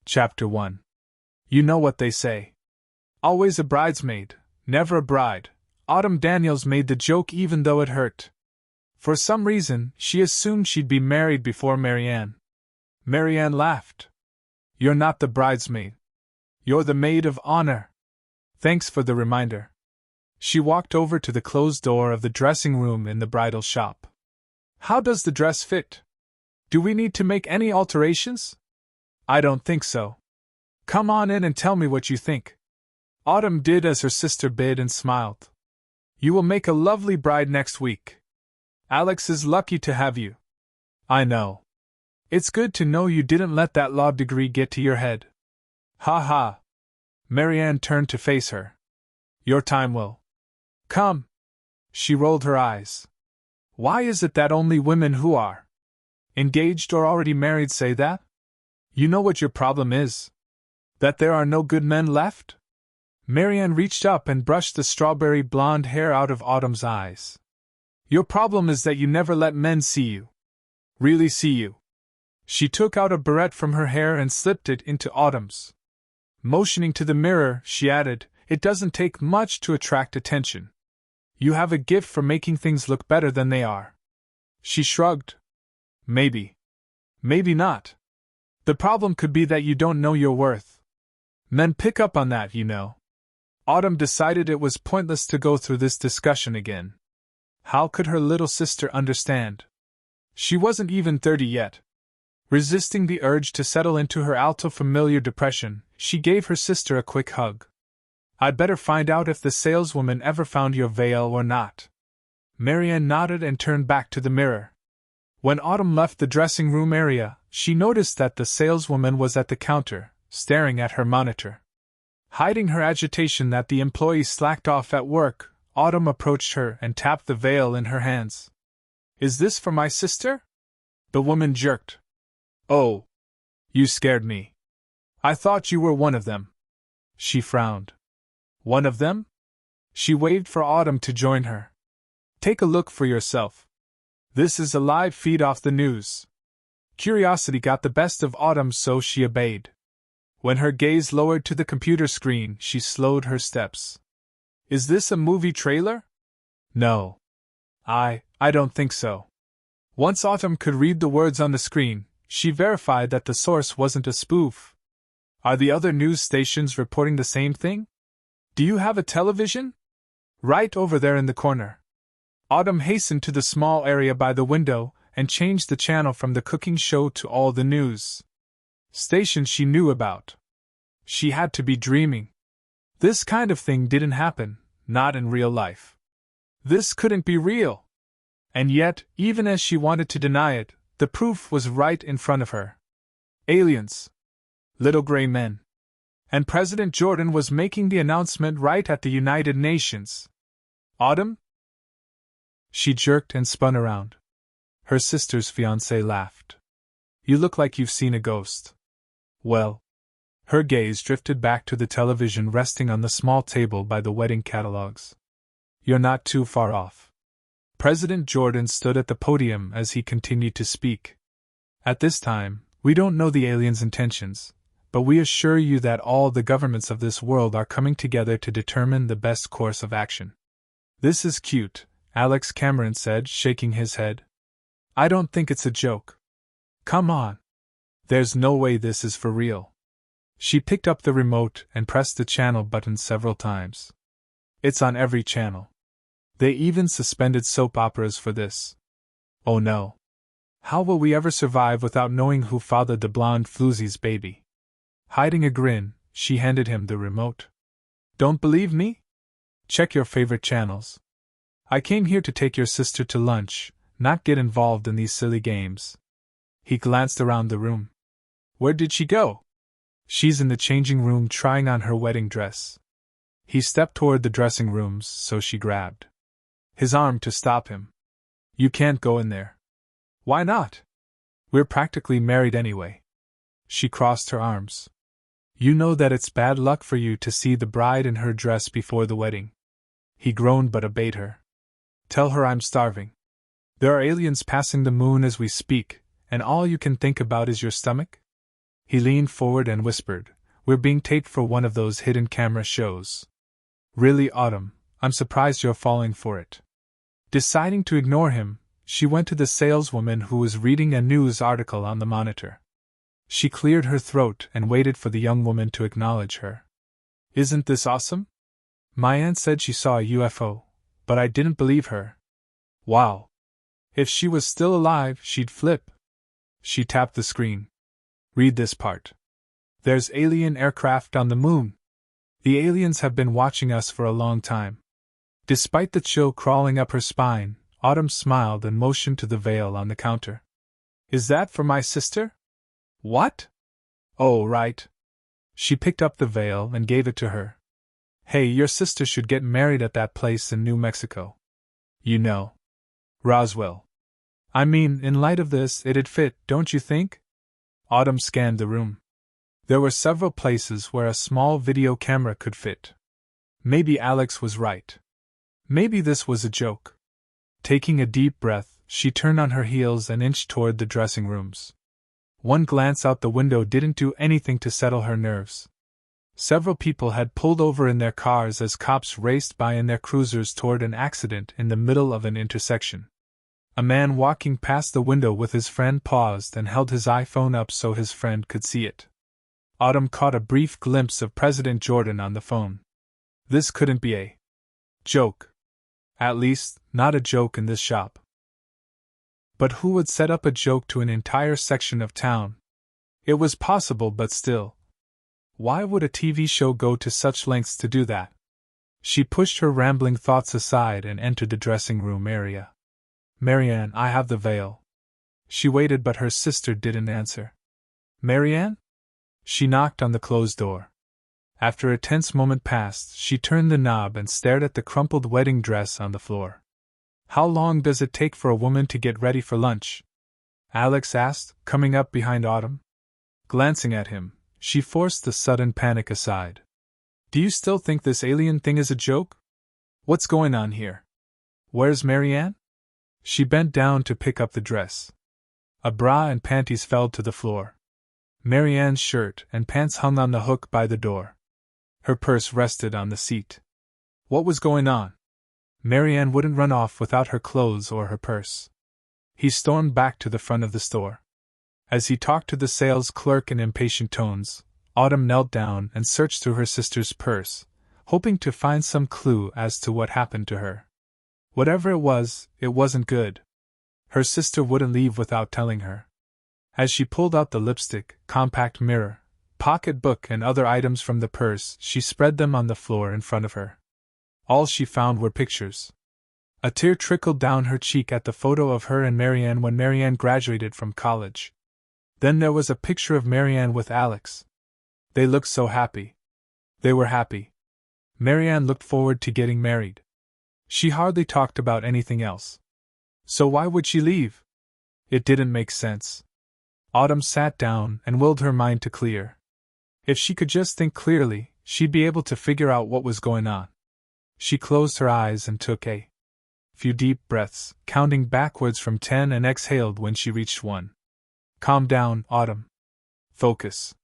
Chapter 1. You know what they say. Always a bridesmaid, never a bride. Autumn Daniels made the joke even though it hurt. For some reason, she assumed she'd be married before Marianne. Marianne laughed. You're not the bridesmaid. You're the maid of honor. Thanks for the reminder. She walked over to the closed door of the dressing room in the bridal shop. How does the dress fit? Do we need to make any alterations? I don't think so. Come on in and tell me what you think. Autumn did as her sister bid and smiled. You will make a lovely bride next week. Alex is lucky to have you. I know. It's good to know you didn't let that law degree get to your head. Ha ha. Marianne turned to face her. Your time will come. She rolled her eyes. Why is it that only women who are engaged or already married say that? You know what your problem is? That there are no good men left? Marianne reached up and brushed the strawberry blonde hair out of Autumn's eyes. Your problem is that you never let men see you. Really see you. She took out a barrette from her hair and slipped it into Autumn's. Motioning to the mirror, she added, It doesn't take much to attract attention. You have a gift for making things look better than they are. She shrugged. Maybe. Maybe not. The problem could be that you don't know your worth. Men pick up on that, you know. Autumn decided it was pointless to go through this discussion again. How could her little sister understand? She wasn't even 30 yet. Resisting the urge to settle into her alto familiar depression, she gave her sister a quick hug. I'd better find out if the saleswoman ever found your veil or not. Marianne nodded and turned back to the mirror. When Autumn left the dressing room area, she noticed that the saleswoman was at the counter, staring at her monitor. Hiding her agitation that the employee slacked off at work, Autumn approached her and tapped the veil in her hands. Is this for my sister? The woman jerked. Oh. You scared me. I thought you were one of them. She frowned. One of them? She waved for Autumn to join her. Take a look for yourself. This is a live feed off the news. Curiosity got the best of Autumn, so she obeyed. When her gaze lowered to the computer screen, she slowed her steps. Is this a movie trailer? No. I don't think so. Once Autumn could read the words on the screen, she verified that the source wasn't a spoof. Are the other news stations reporting the same thing? Do you have a television? Right over there in the corner. Autumn hastened to the small area by the window and changed the channel from the cooking show to all the news stations she knew about. She had to be dreaming. This kind of thing didn't happen, not in real life. This couldn't be real. And yet, even as she wanted to deny it, the proof was right in front of her. Aliens. Little gray men. And President Jordan was making the announcement right at the United Nations. Autumn? She jerked and spun around. Her sister's fiancé laughed. You look like you've seen a ghost. Well. Her gaze drifted back to the television resting on the small table by the wedding catalogs. You're not too far off. President Jordan stood at the podium as he continued to speak. At this time, we don't know the aliens' intentions, but we assure you that all the governments of this world are coming together to determine the best course of action. This is cute, Alex Cameron said, shaking his head. I don't think it's a joke. Come on. There's no way this is for real. She picked up the remote and pressed the channel button several times. It's on every channel. They even suspended soap operas for this. Oh no. How will we ever survive without knowing who fathered the blonde floozy's baby? Hiding a grin, she handed him the remote. Don't believe me? Check your favorite channels. I came here to take your sister to lunch, not get involved in these silly games. He glanced around the room. Where did she go? She's in the changing room trying on her wedding dress. He stepped toward the dressing rooms, so she grabbed his arm to stop him. You can't go in there. Why not? We're practically married anyway. She crossed her arms. You know that it's bad luck for you to see the bride in her dress before the wedding. He groaned but obeyed her. Tell her I'm starving. There are aliens passing the moon as we speak, and all you can think about is your stomach? He leaned forward and whispered, "We're being taped for one of those hidden camera shows." "Really, Autumn, I'm surprised you're falling for it." Deciding to ignore him, she went to the saleswoman who was reading a news article on the monitor. She cleared her throat and waited for the young woman to acknowledge her. "Isn't this awesome? My aunt said she saw a UFO, but I didn't believe her." "Wow. If she was still alive, she'd flip." She tapped the screen. "Read this part. There's alien aircraft on the moon. The aliens have been watching us for a long time." Despite the chill crawling up her spine, Autumn smiled and motioned to the veil on the counter. "Is that for my sister?" "What?" "Oh, right." She picked up the veil and gave it to her. "Hey, your sister should get married at that place in New Mexico. You know. Roswell. I mean, in light of this, it'd fit, don't you think?" Autumn scanned the room. There were several places where a small video camera could fit. Maybe Alex was right. Maybe this was a joke. Taking a deep breath, she turned on her heels and inched toward the dressing rooms. One glance out the window didn't do anything to settle her nerves. Several people had pulled over in their cars as cops raced by in their cruisers toward an accident in the middle of an intersection. A man walking past the window with his friend paused and held his iPhone up so his friend could see it. Autumn caught a brief glimpse of President Jordan on the phone. This couldn't be a joke. At least, not a joke in this shop. But who would set up a joke to an entire section of town? It was possible, but still. Why would a TV show go to such lengths to do that? She pushed her rambling thoughts aside and entered the dressing room area. "Marianne, I have the veil." She waited, but her sister didn't answer. "Marianne?" She knocked on the closed door. After a tense moment passed, she turned the knob and stared at the crumpled wedding dress on the floor. "How long does it take for a woman to get ready for lunch?" Alex asked, coming up behind Autumn. Glancing at him, she forced the sudden panic aside. "Do you still think this alien thing is a joke? What's going on here? Where's Marianne?" She bent down to pick up the dress. A bra and panties fell to the floor. Marianne's shirt and pants hung on the hook by the door. Her purse rested on the seat. What was going on? Marianne wouldn't run off without her clothes or her purse. He stormed back to the front of the store. As he talked to the sales clerk in impatient tones, Autumn knelt down and searched through her sister's purse, hoping to find some clue as to what happened to her. Whatever it wasn't good. Her sister wouldn't leave without telling her. As she pulled out the lipstick, compact mirror, pocketbook, and other items from the purse, she spread them on the floor in front of her. All she found were pictures. A tear trickled down her cheek at the photo of her and Marianne when Marianne graduated from college. Then there was a picture of Marianne with Alex. They looked so happy. They were happy. Marianne looked forward to getting married. She hardly talked about anything else. So why would she leave? It didn't make sense. Autumn sat down and willed her mind to clear. If she could just think clearly, she'd be able to figure out what was going on. She closed her eyes and took a few deep breaths, counting backwards from 10 and exhaled when she reached 1. Calm down, Autumn. Focus.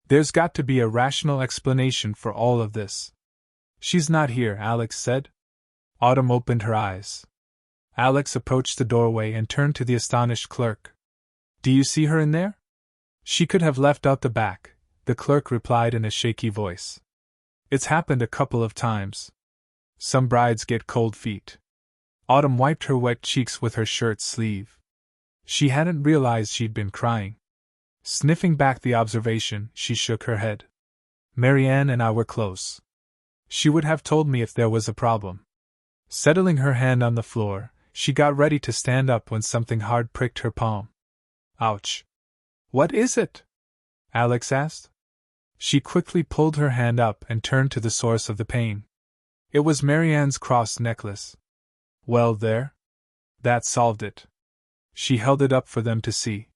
There's got to be a rational explanation for all of this. She's not here, Alex said. Autumn opened her eyes. Alex approached the doorway and turned to the astonished clerk. Do you see her in there? She could have left out the back, the clerk replied in a shaky voice. It's happened a couple of times. Some brides get cold feet. Autumn wiped her wet cheeks with her shirt sleeve. She hadn't realized she'd been crying. Sniffing back the observation, she shook her head. Marianne and I were close. She would have told me if there was a problem. Settling her hand on the floor, she got ready to stand up when something hard pricked her palm. Ouch. What is it? Alex asked. She quickly pulled her hand up and turned to the source of the pain. It was Marianne's cross necklace. Well, there. That solved it. She held it up for them to see.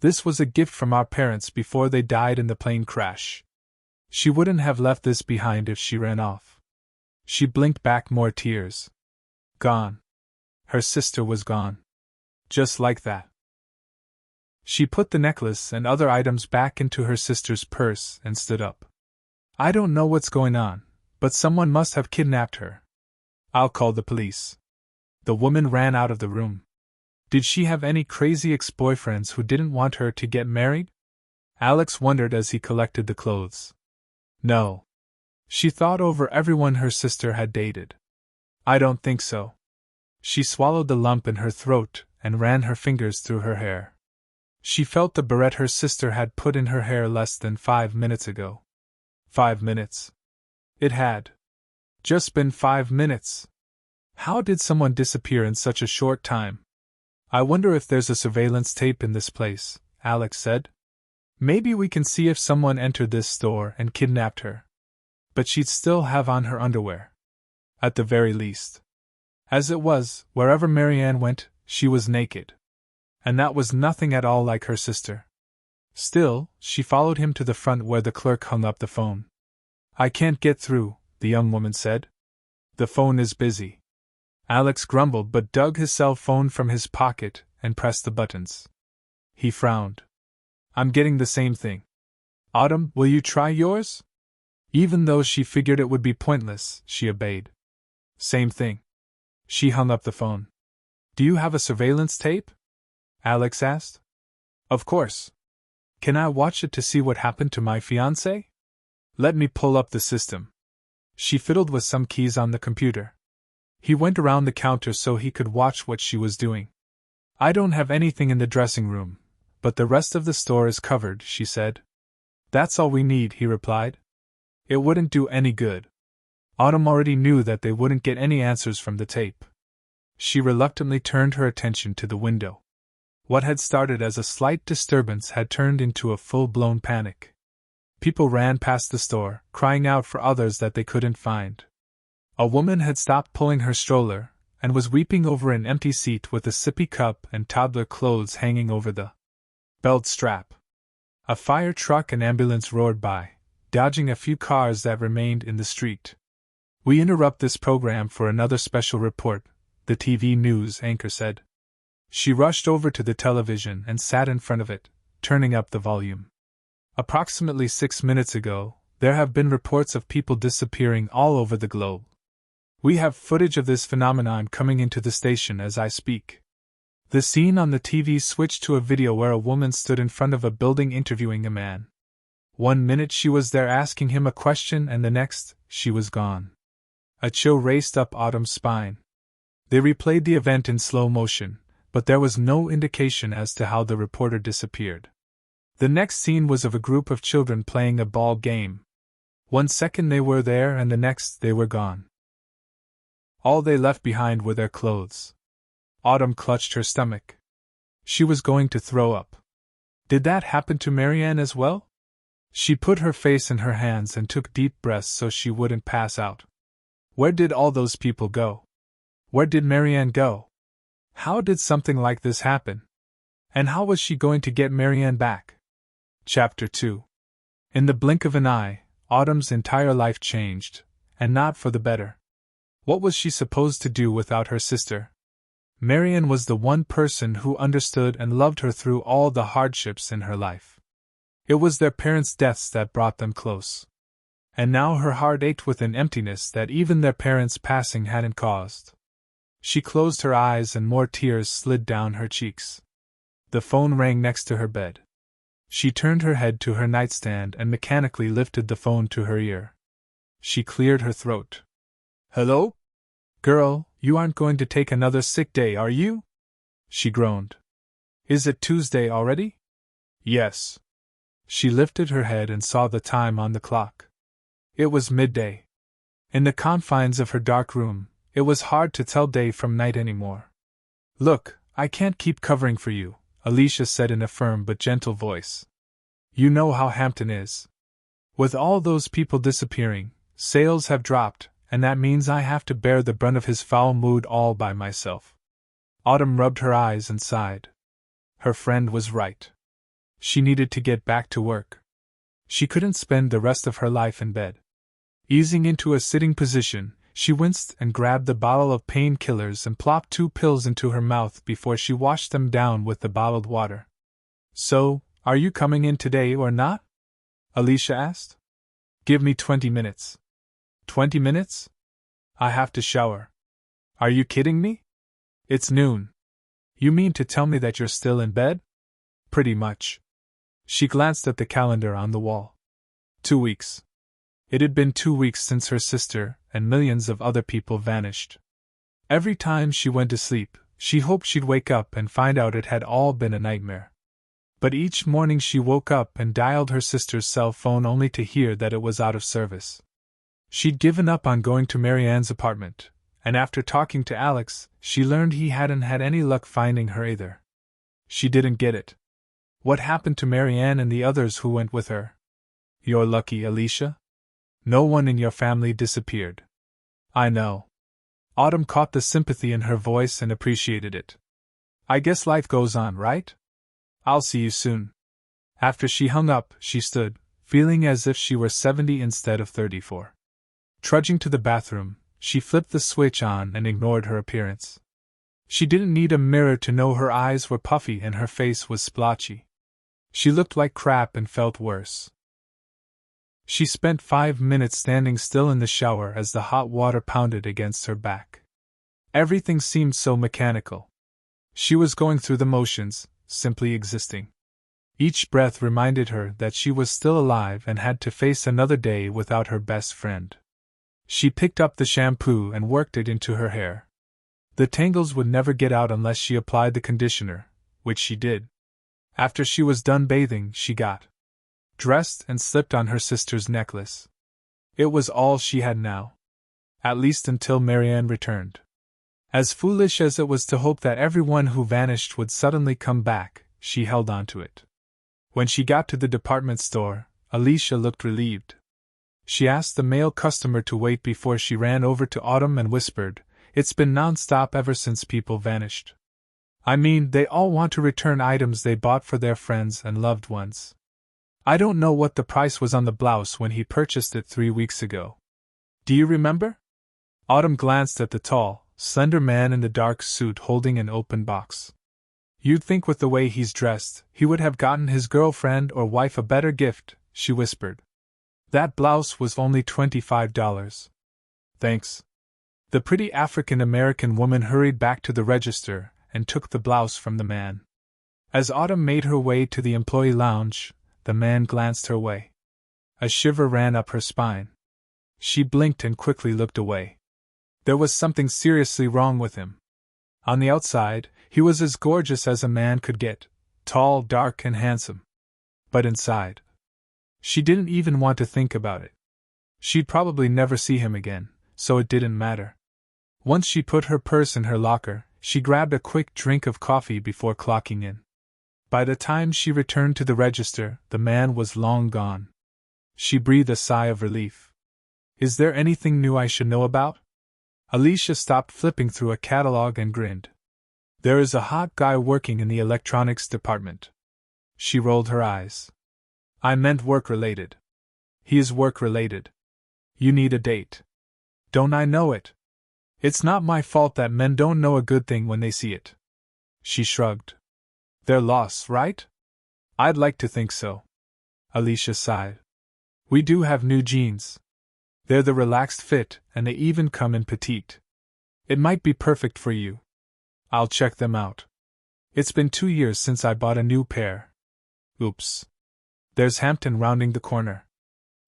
This was a gift from our parents before they died in the plane crash. She wouldn't have left this behind if she ran off. She blinked back more tears. Gone. Her sister was gone. Just like that. She put the necklace and other items back into her sister's purse and stood up. I don't know what's going on, but someone must have kidnapped her. I'll call the police. The woman ran out of the room. Did she have any crazy ex-boyfriends who didn't want her to get married? Alex wondered as he collected the clothes. No. She thought over everyone her sister had dated. I don't think so. She swallowed the lump in her throat and ran her fingers through her hair. She felt the barrette her sister had put in her hair less than 5 minutes ago. 5 minutes. It had just been 5 minutes. How did someone disappear in such a short time? I wonder if there's a surveillance tape in this place, Alex said. Maybe we can see if someone entered this store and kidnapped her. But she'd still have on her underwear. At the very least. As it was, wherever Marianne went, she was naked. And that was nothing at all like her sister. Still, she followed him to the front where the clerk hung up the phone. I can't get through, the young woman said. The phone is busy. Alex grumbled but dug his cell phone from his pocket and pressed the buttons. He frowned. I'm getting the same thing. Autumn, will you try yours? Even though she figured it would be pointless, she obeyed. Same thing. She hung up the phone. Do you have a surveillance tape? Alex asked. Of course. Can I watch it to see what happened to my fiancé? Let me pull up the system. She fiddled with some keys on the computer. He went around the counter so he could watch what she was doing. I don't have anything in the dressing room, but the rest of the store is covered, she said. That's all we need, he replied. It wouldn't do any good. Autumn already knew that they wouldn't get any answers from the tape. She reluctantly turned her attention to the window. What had started as a slight disturbance had turned into a full-blown panic. People ran past the store, crying out for others that they couldn't find. A woman had stopped pulling her stroller, and was weeping over an empty seat with a sippy cup and toddler clothes hanging over the belt strap. A fire truck and ambulance roared by, dodging a few cars that remained in the street. We interrupt this program for another special report, the TV news anchor said. She rushed over to the television and sat in front of it, turning up the volume. Approximately 6 minutes ago, there have been reports of people disappearing all over the globe. We have footage of this phenomenon coming into the station as I speak. The scene on the TV switched to a video where a woman stood in front of a building interviewing a man. 1 minute she was there asking him a question and the next, she was gone. A chill raced up Autumn's spine. They replayed the event in slow motion, but there was no indication as to how the reporter disappeared. The next scene was of a group of children playing a ball game. 1 second they were there and the next they were gone. All they left behind were their clothes. Autumn clutched her stomach. She was going to throw up. Did that happen to Marianne as well? She put her face in her hands and took deep breaths so she wouldn't pass out. Where did all those people go? Where did Marianne go? How did something like this happen? And how was she going to get Marianne back? Chapter 2. In the blink of an eye, Autumn's entire life changed, and not for the better. What was she supposed to do without her sister? Marianne was the one person who understood and loved her through all the hardships in her life. It was their parents' deaths that brought them close. And now her heart ached with an emptiness that even their parents' passing hadn't caused. She closed her eyes and more tears slid down her cheeks. The phone rang next to her bed. She turned her head to her nightstand and mechanically lifted the phone to her ear. She cleared her throat. Hello? Girl, you aren't going to take another sick day, are you? She groaned. Is it Tuesday already? Yes. She lifted her head and saw the time on the clock. It was midday. In the confines of her dark room, it was hard to tell day from night anymore. Look, I can't keep covering for you, Alicia said in a firm but gentle voice. You know how Hampton is. With all those people disappearing, sales have dropped, and that means I have to bear the brunt of his foul mood all by myself. Autumn rubbed her eyes and sighed. Her friend was right. She needed to get back to work. She couldn't spend the rest of her life in bed. Easing into a sitting position, she winced and grabbed the bottle of painkillers and plopped 2 pills into her mouth before she washed them down with the bottled water. So, are you coming in today or not? Alicia asked. Give me 20 minutes. 20 minutes? I have to shower. Are you kidding me? It's noon. You mean to tell me that you're still in bed? Pretty much. She glanced at the calendar on the wall. 2 weeks. It had been 2 weeks since her sister and millions of other people vanished. Every time she went to sleep, she hoped she'd wake up and find out it had all been a nightmare. But each morning she woke up and dialed her sister's cell phone only to hear that it was out of service. She'd given up on going to Marianne's apartment, and after talking to Alex, she learned he hadn't had any luck finding her either. She didn't get it. What happened to Marianne and the others who went with her? You're lucky, Alicia. No one in your family disappeared. I know. Autumn caught the sympathy in her voice and appreciated it. I guess life goes on, right? I'll see you soon. After she hung up, she stood, feeling as if she were 70 instead of 34. Trudging to the bathroom, she flipped the switch on and ignored her appearance. She didn't need a mirror to know her eyes were puffy and her face was splotchy. She looked like crap and felt worse. She spent 5 minutes standing still in the shower as the hot water pounded against her back. Everything seemed so mechanical. She was going through the motions, simply existing. Each breath reminded her that she was still alive and had to face another day without her best friend. She picked up the shampoo and worked it into her hair. The tangles would never get out unless she applied the conditioner, which she did. After she was done bathing, she got dressed and slipped on her sister's necklace. It was all she had now. At least until Marianne returned. As foolish as it was to hope that everyone who vanished would suddenly come back, she held on to it. When she got to the department store, Alicia looked relieved. She asked the male customer to wait before she ran over to Autumn and whispered, "It's been non-stop ever since people vanished. I mean, they all want to return items they bought for their friends and loved ones. I don't know what the price was on the blouse when he purchased it 3 weeks ago. Do you remember?" Autumn glanced at the tall, slender man in the dark suit holding an open box. "You'd think with the way he's dressed, he would have gotten his girlfriend or wife a better gift," she whispered. "That blouse was only $25. Thanks." The pretty African-American woman hurried back to the register and took the blouse from the man. As Autumn made her way to the employee lounge, the man glanced her way. A shiver ran up her spine. She blinked and quickly looked away. There was something seriously wrong with him. On the outside, he was as gorgeous as a man could get, tall, dark, and handsome. But inside, she didn't even want to think about it. She'd probably never see him again, so it didn't matter. Once she put her purse in her locker, she grabbed a quick drink of coffee before clocking in. By the time she returned to the register, the man was long gone. She breathed a sigh of relief. "Is there anything new I should know about?" Alicia stopped flipping through a catalog and grinned. "There is a hot guy working in the electronics department." She rolled her eyes. "I meant work-related." "He is work-related. You need a date." "Don't I know it? It's not my fault that men don't know a good thing when they see it." She shrugged. "Their loss, right?" "I'd like to think so." Alicia sighed. "We do have new jeans. They're the relaxed fit, and they even come in petite. It might be perfect for you. I'll check them out. It's been 2 years since I bought a new pair. Oops. There's Hampton rounding the corner.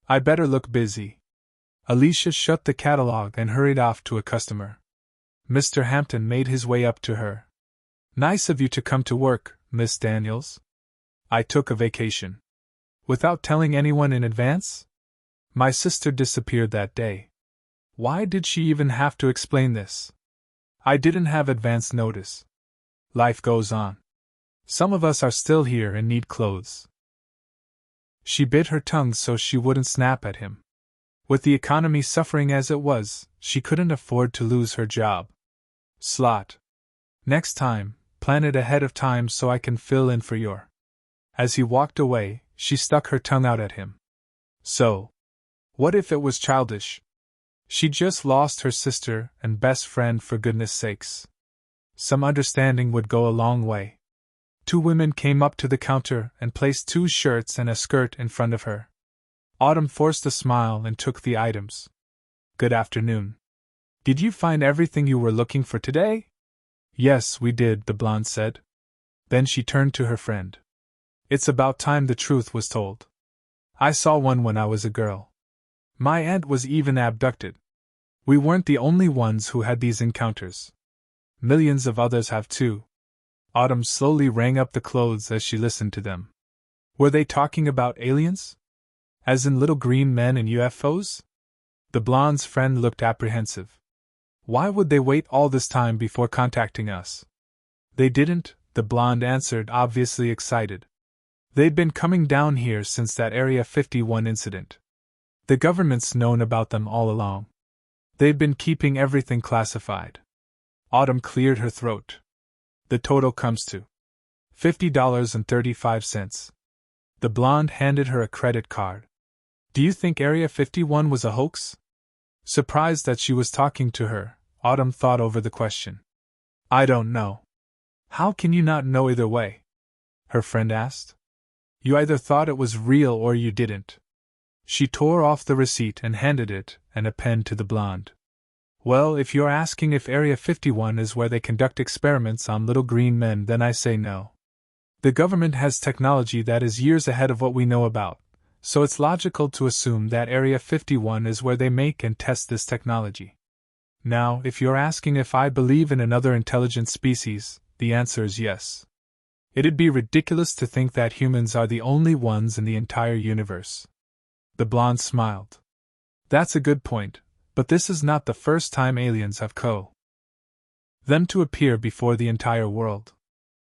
I better look busy." Alicia shut the catalog and hurried off to a customer. Mr. Hampton made his way up to her. "Nice of you to come to work, Miss Daniels." "I took a vacation." "Without telling anyone in advance?" "My sister disappeared that day." Why did she even have to explain this? "I didn't have advance notice. Life goes on. Some of us are still here and need clothes." She bit her tongue so she wouldn't snap at him. With the economy suffering as it was, she couldn't afford to lose her job. "Slot. Next time, plan it ahead of time so I can fill in for your." As he walked away, she stuck her tongue out at him. So, what if it was childish? She'd just lost her sister and best friend, for goodness sakes. Some understanding would go a long way. Two women came up to the counter and placed 2 shirts and a skirt in front of her. Autumn forced a smile and took the items. Good afternoon. Did you find everything you were looking for today? Yes, we did, the blonde said. Then she turned to her friend. It's about time the truth was told. I saw one when I was a girl. My aunt was even abducted. We weren't the only ones who had these encounters. Millions of others have too. Autumn slowly rang up the clothes as she listened to them. Were they talking about aliens? As in little green men and UFOs? The blonde's friend looked apprehensive. Why would they wait all this time before contacting us? They didn't, the blonde answered, obviously excited. They'd been coming down here since that Area 51 incident. The government's known about them all along. They've been keeping everything classified. Autumn cleared her throat. The total comes to $50.35. The blonde handed her a credit card. Do you think Area 51 was a hoax? Surprised that she was talking to her, Autumn thought over the question. I don't know. How can you not know either way? Her friend asked. You either thought it was real or you didn't. She tore off the receipt and handed it and a pen to the blonde. Well, if you're asking if Area 51 is where they conduct experiments on little green men, then I say no. The government has technology that is years ahead of what we know about, so it's logical to assume that Area 51 is where they make and test this technology. Now, if you're asking if I believe in another intelligent species, the answer is yes. It'd be ridiculous to think that humans are the only ones in the entire universe. The blonde smiled. That's a good point, but this is not the first time aliens have them to appear before the entire world.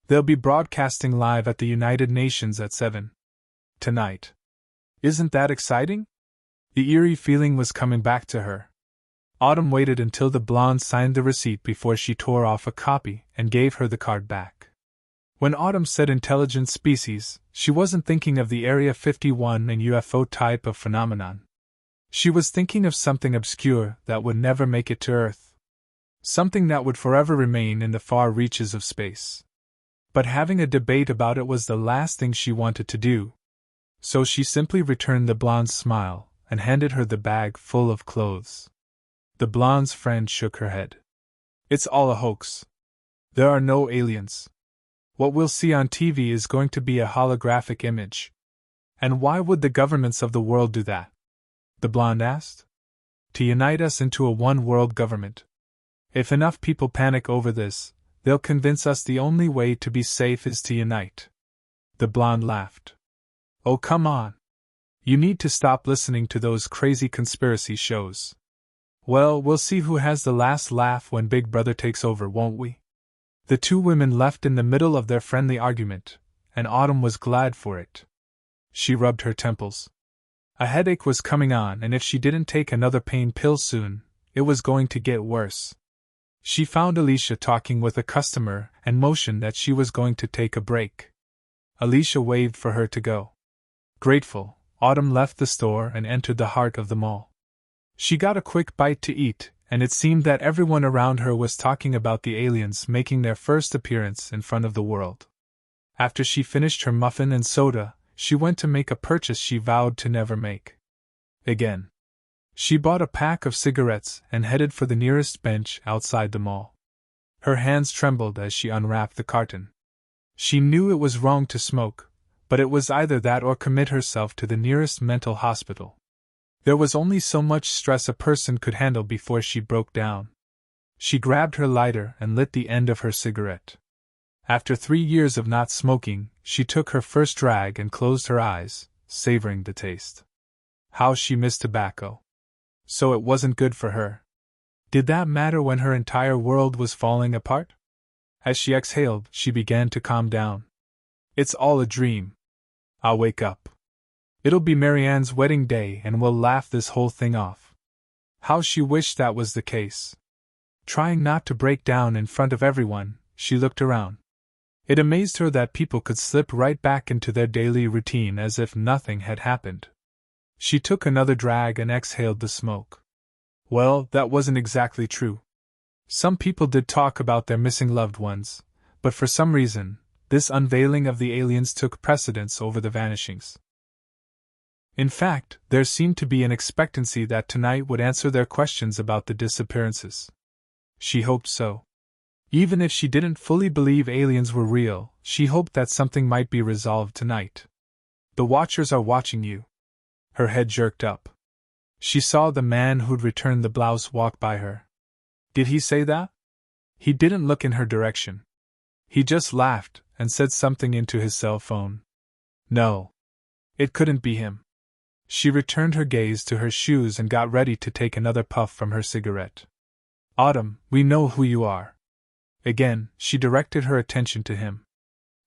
They'll be broadcasting live at the United Nations at 7 tonight. Isn't that exciting? The eerie feeling was coming back to her. Autumn waited until the blonde signed the receipt before she tore off a copy and gave her the card back. When Autumn said intelligent species, she wasn't thinking of the Area 51 and UFO type of phenomenon. She was thinking of something obscure that would never make it to Earth. Something that would forever remain in the far reaches of space. But having a debate about it was the last thing she wanted to do. So she simply returned the blonde's smile and handed her the bag full of clothes. The blonde's friend shook her head. It's all a hoax. There are no aliens. What we'll see on TV is going to be a holographic image. And why would the governments of the world do that? The blonde asked. To unite us into a one-world government. If enough people panic over this, they'll convince us the only way to be safe is to unite. The blonde laughed. Oh, come on. You need to stop listening to those crazy conspiracy shows. Well, we'll see who has the last laugh when Big Brother takes over, won't we? The two women left in the middle of their friendly argument, and Autumn was glad for it. She rubbed her temples. A headache was coming on, and if she didn't take another pain pill soon, it was going to get worse. She found Alicia talking with a customer and motioned that she was going to take a break. Alicia waved for her to go. Grateful, Autumn left the store and entered the heart of the mall. She got a quick bite to eat, and it seemed that everyone around her was talking about the aliens making their first appearance in front of the world. After she finished her muffin and soda, she went to make a purchase she vowed to never make again. She bought a pack of cigarettes and headed for the nearest bench outside the mall. Her hands trembled as she unwrapped the carton. She knew it was wrong to smoke, but it was either that or commit herself to the nearest mental hospital. There was only so much stress a person could handle before she broke down. She grabbed her lighter and lit the end of her cigarette. After 3 years of not smoking, she took her first drag and closed her eyes, savoring the taste. How she missed tobacco. So it wasn't good for her. Did that matter when her entire world was falling apart? As she exhaled, she began to calm down. It's all a dream. I'll wake up. It'll be Marianne's wedding day and we'll laugh this whole thing off. How she wished that was the case. Trying not to break down in front of everyone, she looked around. It amazed her that people could slip right back into their daily routine as if nothing had happened. She took another drag and exhaled the smoke. Well, that wasn't exactly true. Some people did talk about their missing loved ones, but for some reason, this unveiling of the aliens took precedence over the vanishings. In fact, there seemed to be an expectancy that tonight would answer their questions about the disappearances. She hoped so. Even if she didn't fully believe aliens were real, she hoped that something might be resolved tonight. The Watchers are watching you. Her head jerked up. She saw the man who'd returned the blouse walk by her. Did he say that? He didn't look in her direction. He just laughed and said something into his cell phone. No. It couldn't be him. She returned her gaze to her shoes and got ready to take another puff from her cigarette. Autumn, we know who you are. Again, she directed her attention to him.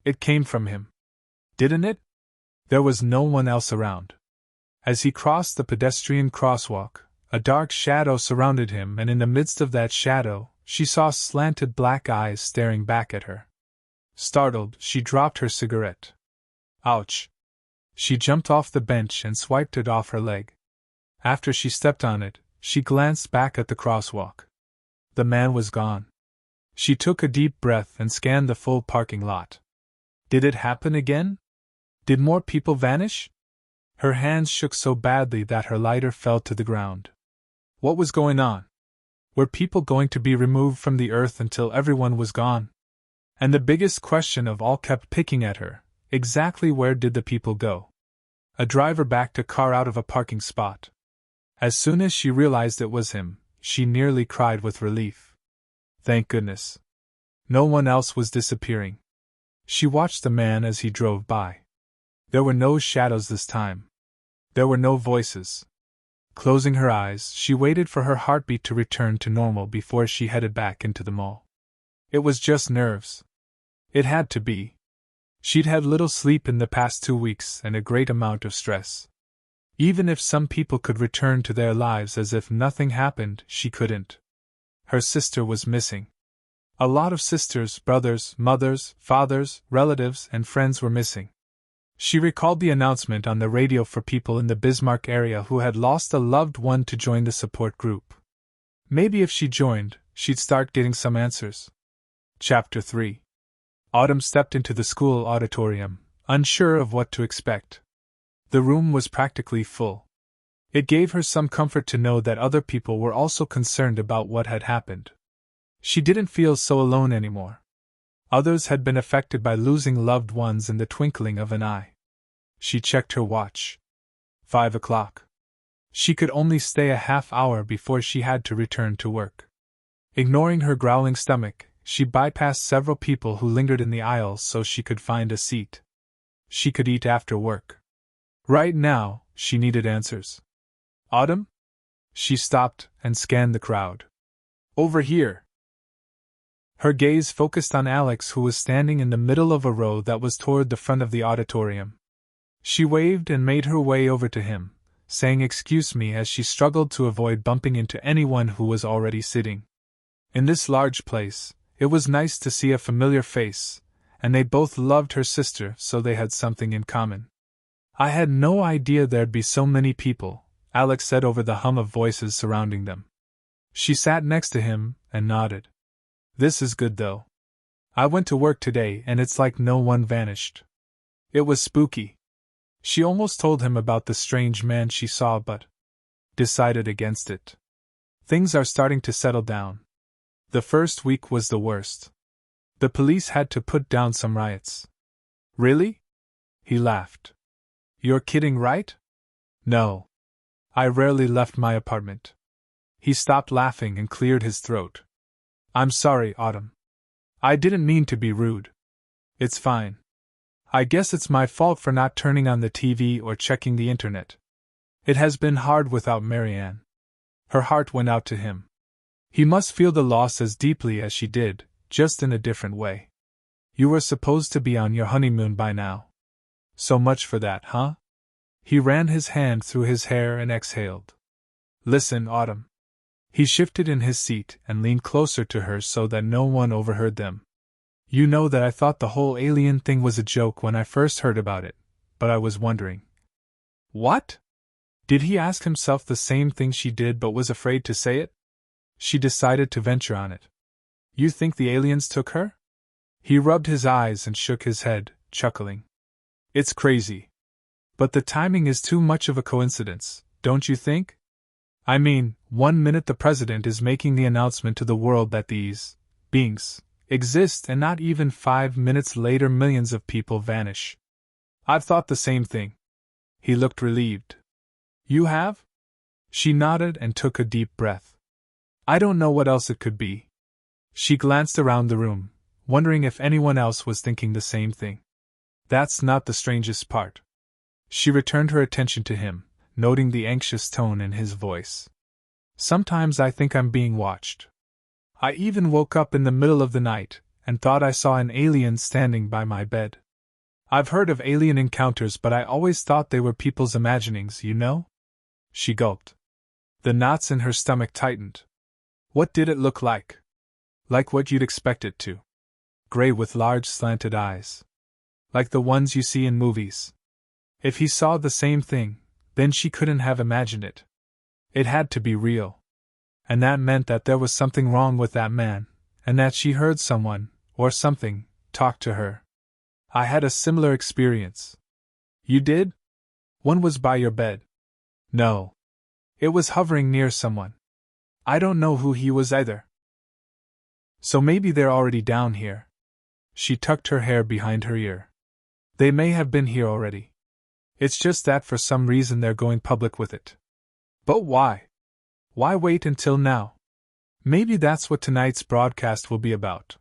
It came from him. Didn't it? There was no one else around. As he crossed the pedestrian crosswalk, a dark shadow surrounded him, and in the midst of that shadow, she saw slanted black eyes staring back at her. Startled, she dropped her cigarette. Ouch! She jumped off the bench and swiped it off her leg. After she stepped on it, she glanced back at the crosswalk. The man was gone. She took a deep breath and scanned the full parking lot. Did it happen again? Did more people vanish? Her hands shook so badly that her lighter fell to the ground. What was going on? Were people going to be removed from the earth until everyone was gone? And the biggest question of all kept picking at her: exactly where did the people go? A driver backed a car out of a parking spot. As soon as she realized it was him, she nearly cried with relief. Thank goodness. No one else was disappearing. She watched the man as he drove by. There were no shadows this time. There were no voices. Closing her eyes, she waited for her heartbeat to return to normal before she headed back into the mall. It was just nerves. It had to be. She'd had little sleep in the past 2 weeks and a great amount of stress. Even if some people could return to their lives as if nothing happened, she couldn't. Her sister was missing. A lot of sisters, brothers, mothers, fathers, relatives, and friends were missing. She recalled the announcement on the radio for people in the Bismarck area who had lost a loved one to join the support group. Maybe if she joined, she'd start getting some answers. Chapter 3. Autumn stepped into the school auditorium, unsure of what to expect. The room was practically full. It gave her some comfort to know that other people were also concerned about what had happened. She didn't feel so alone anymore. Others had been affected by losing loved ones in the twinkling of an eye. She checked her watch. 5 o'clock. She could only stay a half hour before she had to return to work. Ignoring her growling stomach, she bypassed several people who lingered in the aisles so she could find a seat. She could eat after work. Right now, she needed answers. Autumn? She stopped and scanned the crowd. Over here. Her gaze focused on Alex, who was standing in the middle of a row that was toward the front of the auditorium. She waved and made her way over to him, saying "Excuse me" as she struggled to avoid bumping into anyone who was already sitting. In this large place, it was nice to see a familiar face, and they both loved her sister, so they had something in common. I had no idea there'd be so many people, Alex said over the hum of voices surrounding them. She sat next to him and nodded. This is good though. I went to work today and it's like no one vanished. It was spooky. She almost told him about the strange man she saw but decided against it. Things are starting to settle down. The first week was the worst. The police had to put down some riots. Really? He laughed. You're kidding, right? No. I rarely left my apartment. He stopped laughing and cleared his throat. I'm sorry, Autumn. I didn't mean to be rude. It's fine. I guess it's my fault for not turning on the TV or checking the internet. It has been hard without Marianne. Her heart went out to him. He must feel the loss as deeply as she did, just in a different way. You were supposed to be on your honeymoon by now. So much for that, huh? He ran his hand through his hair and exhaled. Listen, Autumn. He shifted in his seat and leaned closer to her so that no one overheard them. You know that I thought the whole alien thing was a joke when I first heard about it, but I was wondering. What? Did he ask himself the same thing she did but was afraid to say it? She decided to venture on it. You think the aliens took her? He rubbed his eyes and shook his head, chuckling. It's crazy. But the timing is too much of a coincidence, don't you think? I mean, 1 minute the president is making the announcement to the world that these beings exist, and not even 5 minutes later millions of people vanish. I've thought the same thing. He looked relieved. You have? She nodded and took a deep breath. I don't know what else it could be. She glanced around the room, wondering if anyone else was thinking the same thing. That's not the strangest part. She returned her attention to him, noting the anxious tone in his voice. Sometimes I think I'm being watched. I even woke up in the middle of the night and thought I saw an alien standing by my bed. I've heard of alien encounters, but I always thought they were people's imaginings, you know? She gulped. The knots in her stomach tightened. What did it look like? Like what you'd expect it to. Gray with large slanted eyes. Like the ones you see in movies. If he saw the same thing, then she couldn't have imagined it. It had to be real. And that meant that there was something wrong with that man, and that she heard someone, or something, talk to her. I had a similar experience. You did? One was by your bed. No. It was hovering near someone. I don't know who he was either. So maybe they're already down here. She tucked her hair behind her ear. They may have been here already. It's just that for some reason they're going public with it. But why? Why wait until now? Maybe that's what tonight's broadcast will be about.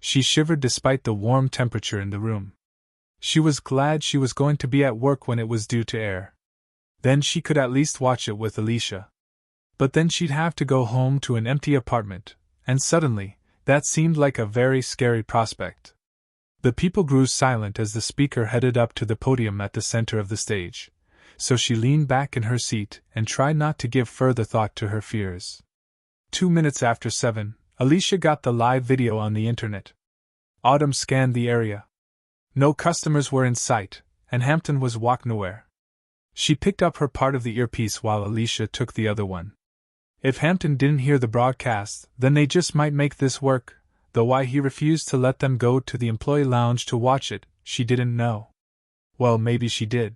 She shivered despite the warm temperature in the room. She was glad she was going to be at work when it was due to air. Then she could at least watch it with Alicia. But then she'd have to go home to an empty apartment, and suddenly, that seemed like a very scary prospect. The people grew silent as the speaker headed up to the podium at the center of the stage, so she leaned back in her seat and tried not to give further thought to her fears. 2 minutes after 7, Alicia got the live video on the internet. Autumn scanned the area. No customers were in sight, and Hampton was walk nowhere. She picked up her part of the earpiece while Alicia took the other one. If Hampton didn't hear the broadcast, then they just might make this work, though why he refused to let them go to the employee lounge to watch it, she didn't know. Well, maybe she did.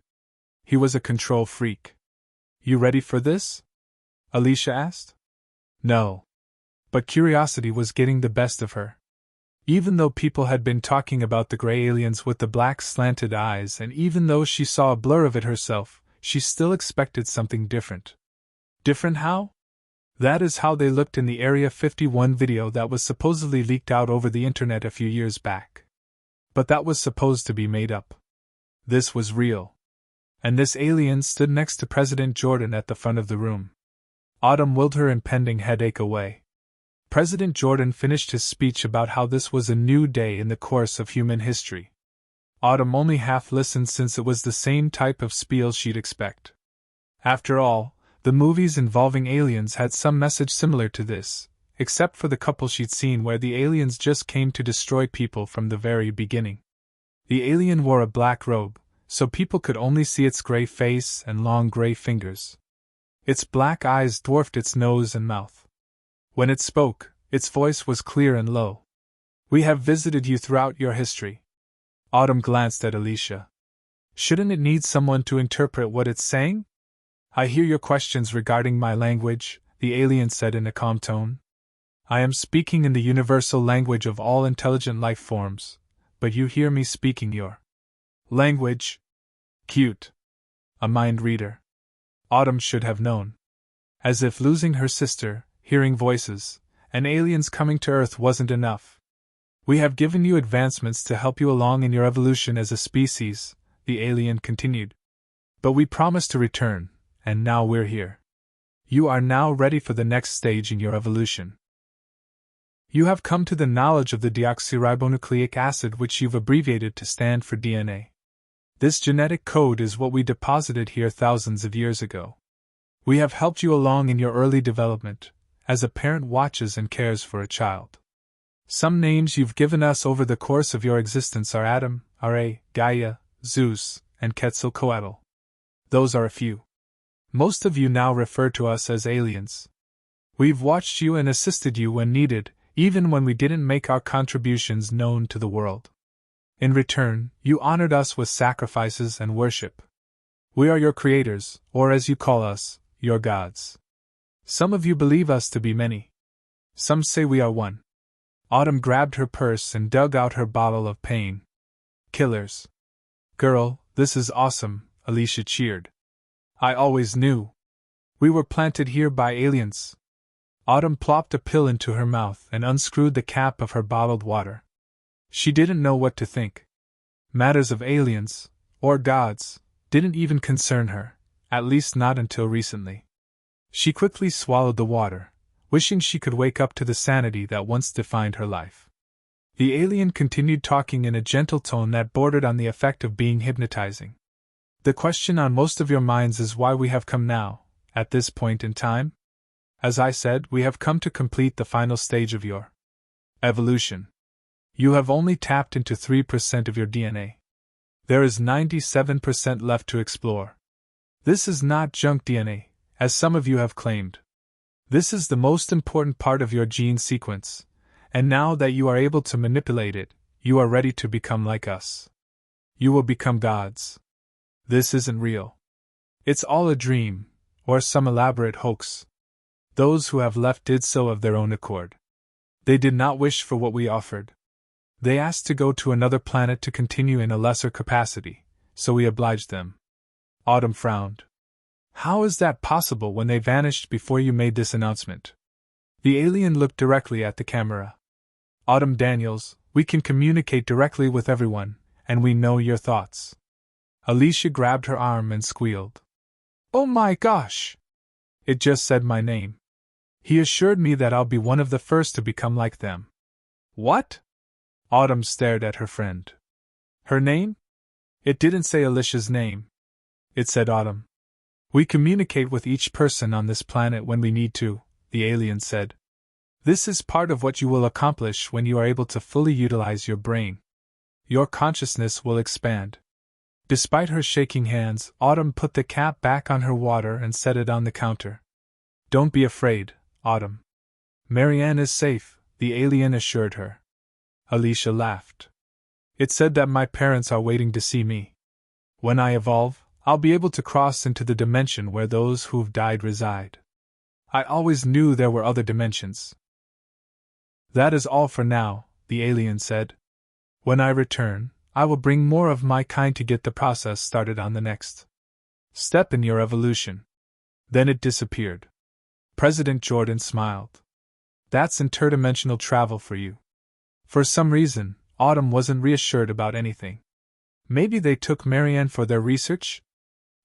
He was a control freak. You ready for this? Alicia asked. No. But curiosity was getting the best of her. Even though people had been talking about the gray aliens with the black slanted eyes, and even though she saw a blur of it herself, she still expected something different. Different how? That is how they looked in the Area 51 video that was supposedly leaked out over the internet a few years back. But that was supposed to be made up. This was real. And this alien stood next to President Jordan at the front of the room. Autumn willed her impending headache away. President Jordan finished his speech about how this was a new day in the course of human history. Autumn only half listened since it was the same type of spiel she'd expect. After all, the movies involving aliens had some message similar to this, except for the couple she'd seen where the aliens just came to destroy people from the very beginning. The alien wore a black robe, so people could only see its gray face and long gray fingers. Its black eyes dwarfed its nose and mouth. When it spoke, its voice was clear and low. We have visited you throughout your history. Autumn glanced at Alicia. Shouldn't it need someone to interpret what it's saying? I hear your questions regarding my language, the alien said in a calm tone. I am speaking in the universal language of all intelligent life forms, but you hear me speaking your language. Cute. A mind reader. Autumn should have known. As if losing her sister, hearing voices, and aliens coming to Earth wasn't enough. We have given you advancements to help you along in your evolution as a species, the alien continued. But we promised to return, and now we're here. You are now ready for the next stage in your evolution. You have come to the knowledge of the deoxyribonucleic acid, which you've abbreviated to stand for DNA. This genetic code is what we deposited here thousands of years ago. We have helped you along in your early development, as a parent watches and cares for a child. Some names you've given us over the course of your existence are Adam, Ra, Gaia, Zeus, and Quetzalcoatl. Those are a few. Most of you now refer to us as aliens. We've watched you and assisted you when needed, even when we didn't make our contributions known to the world. In return, you honored us with sacrifices and worship. We are your creators, or as you call us, your gods. Some of you believe us to be many. Some say we are one. Autumn grabbed her purse and dug out her bottle of pain. Killers. Girl, this is awesome, Alicia cheered. I always knew. We were planted here by aliens. Autumn plopped a pill into her mouth and unscrewed the cap of her bottled water. She didn't know what to think. Matters of aliens, or gods, didn't even concern her, at least not until recently. She quickly swallowed the water, wishing she could wake up to the sanity that once defined her life. The alien continued talking in a gentle tone that bordered on the effect of being hypnotizing. The question on most of your minds is why we have come now, at this point in time? As I said, we have come to complete the final stage of your evolution. You have only tapped into 3% of your DNA. There is 97% left to explore. This is not junk DNA, as some of you have claimed. This is the most important part of your gene sequence, and now that you are able to manipulate it, you are ready to become like us. You will become gods. This isn't real. It's all a dream, or some elaborate hoax. Those who have left did so of their own accord. They did not wish for what we offered. They asked to go to another planet to continue in a lesser capacity, so we obliged them. Autumn frowned. How is that possible when they vanished before you made this announcement? The alien looked directly at the camera. Autumn Daniels, we can communicate directly with everyone, and we know your thoughts. Alicia grabbed her arm and squealed. Oh my gosh! It just said my name. He assured me that I'll be one of the first to become like them. What? Autumn stared at her friend. Her name? It didn't say Alicia's name. It said Autumn. We communicate with each person on this planet when we need to, the alien said. This is part of what you will accomplish when you are able to fully utilize your brain. Your consciousness will expand. Despite her shaking hands, Autumn put the cap back on her water and set it on the counter. Don't be afraid, Autumn. Marianne is safe, the alien assured her. Alicia laughed. It said that my parents are waiting to see me. When I evolve, I'll be able to cross into the dimension where those who've died reside. I always knew there were other dimensions. That is all for now, the alien said. When I return, I will bring more of my kind to get the process started on the next step in your evolution. Then it disappeared. President Jordan smiled. That's interdimensional travel for you. For some reason, Autumn wasn't reassured about anything. Maybe they took Marianne for their research?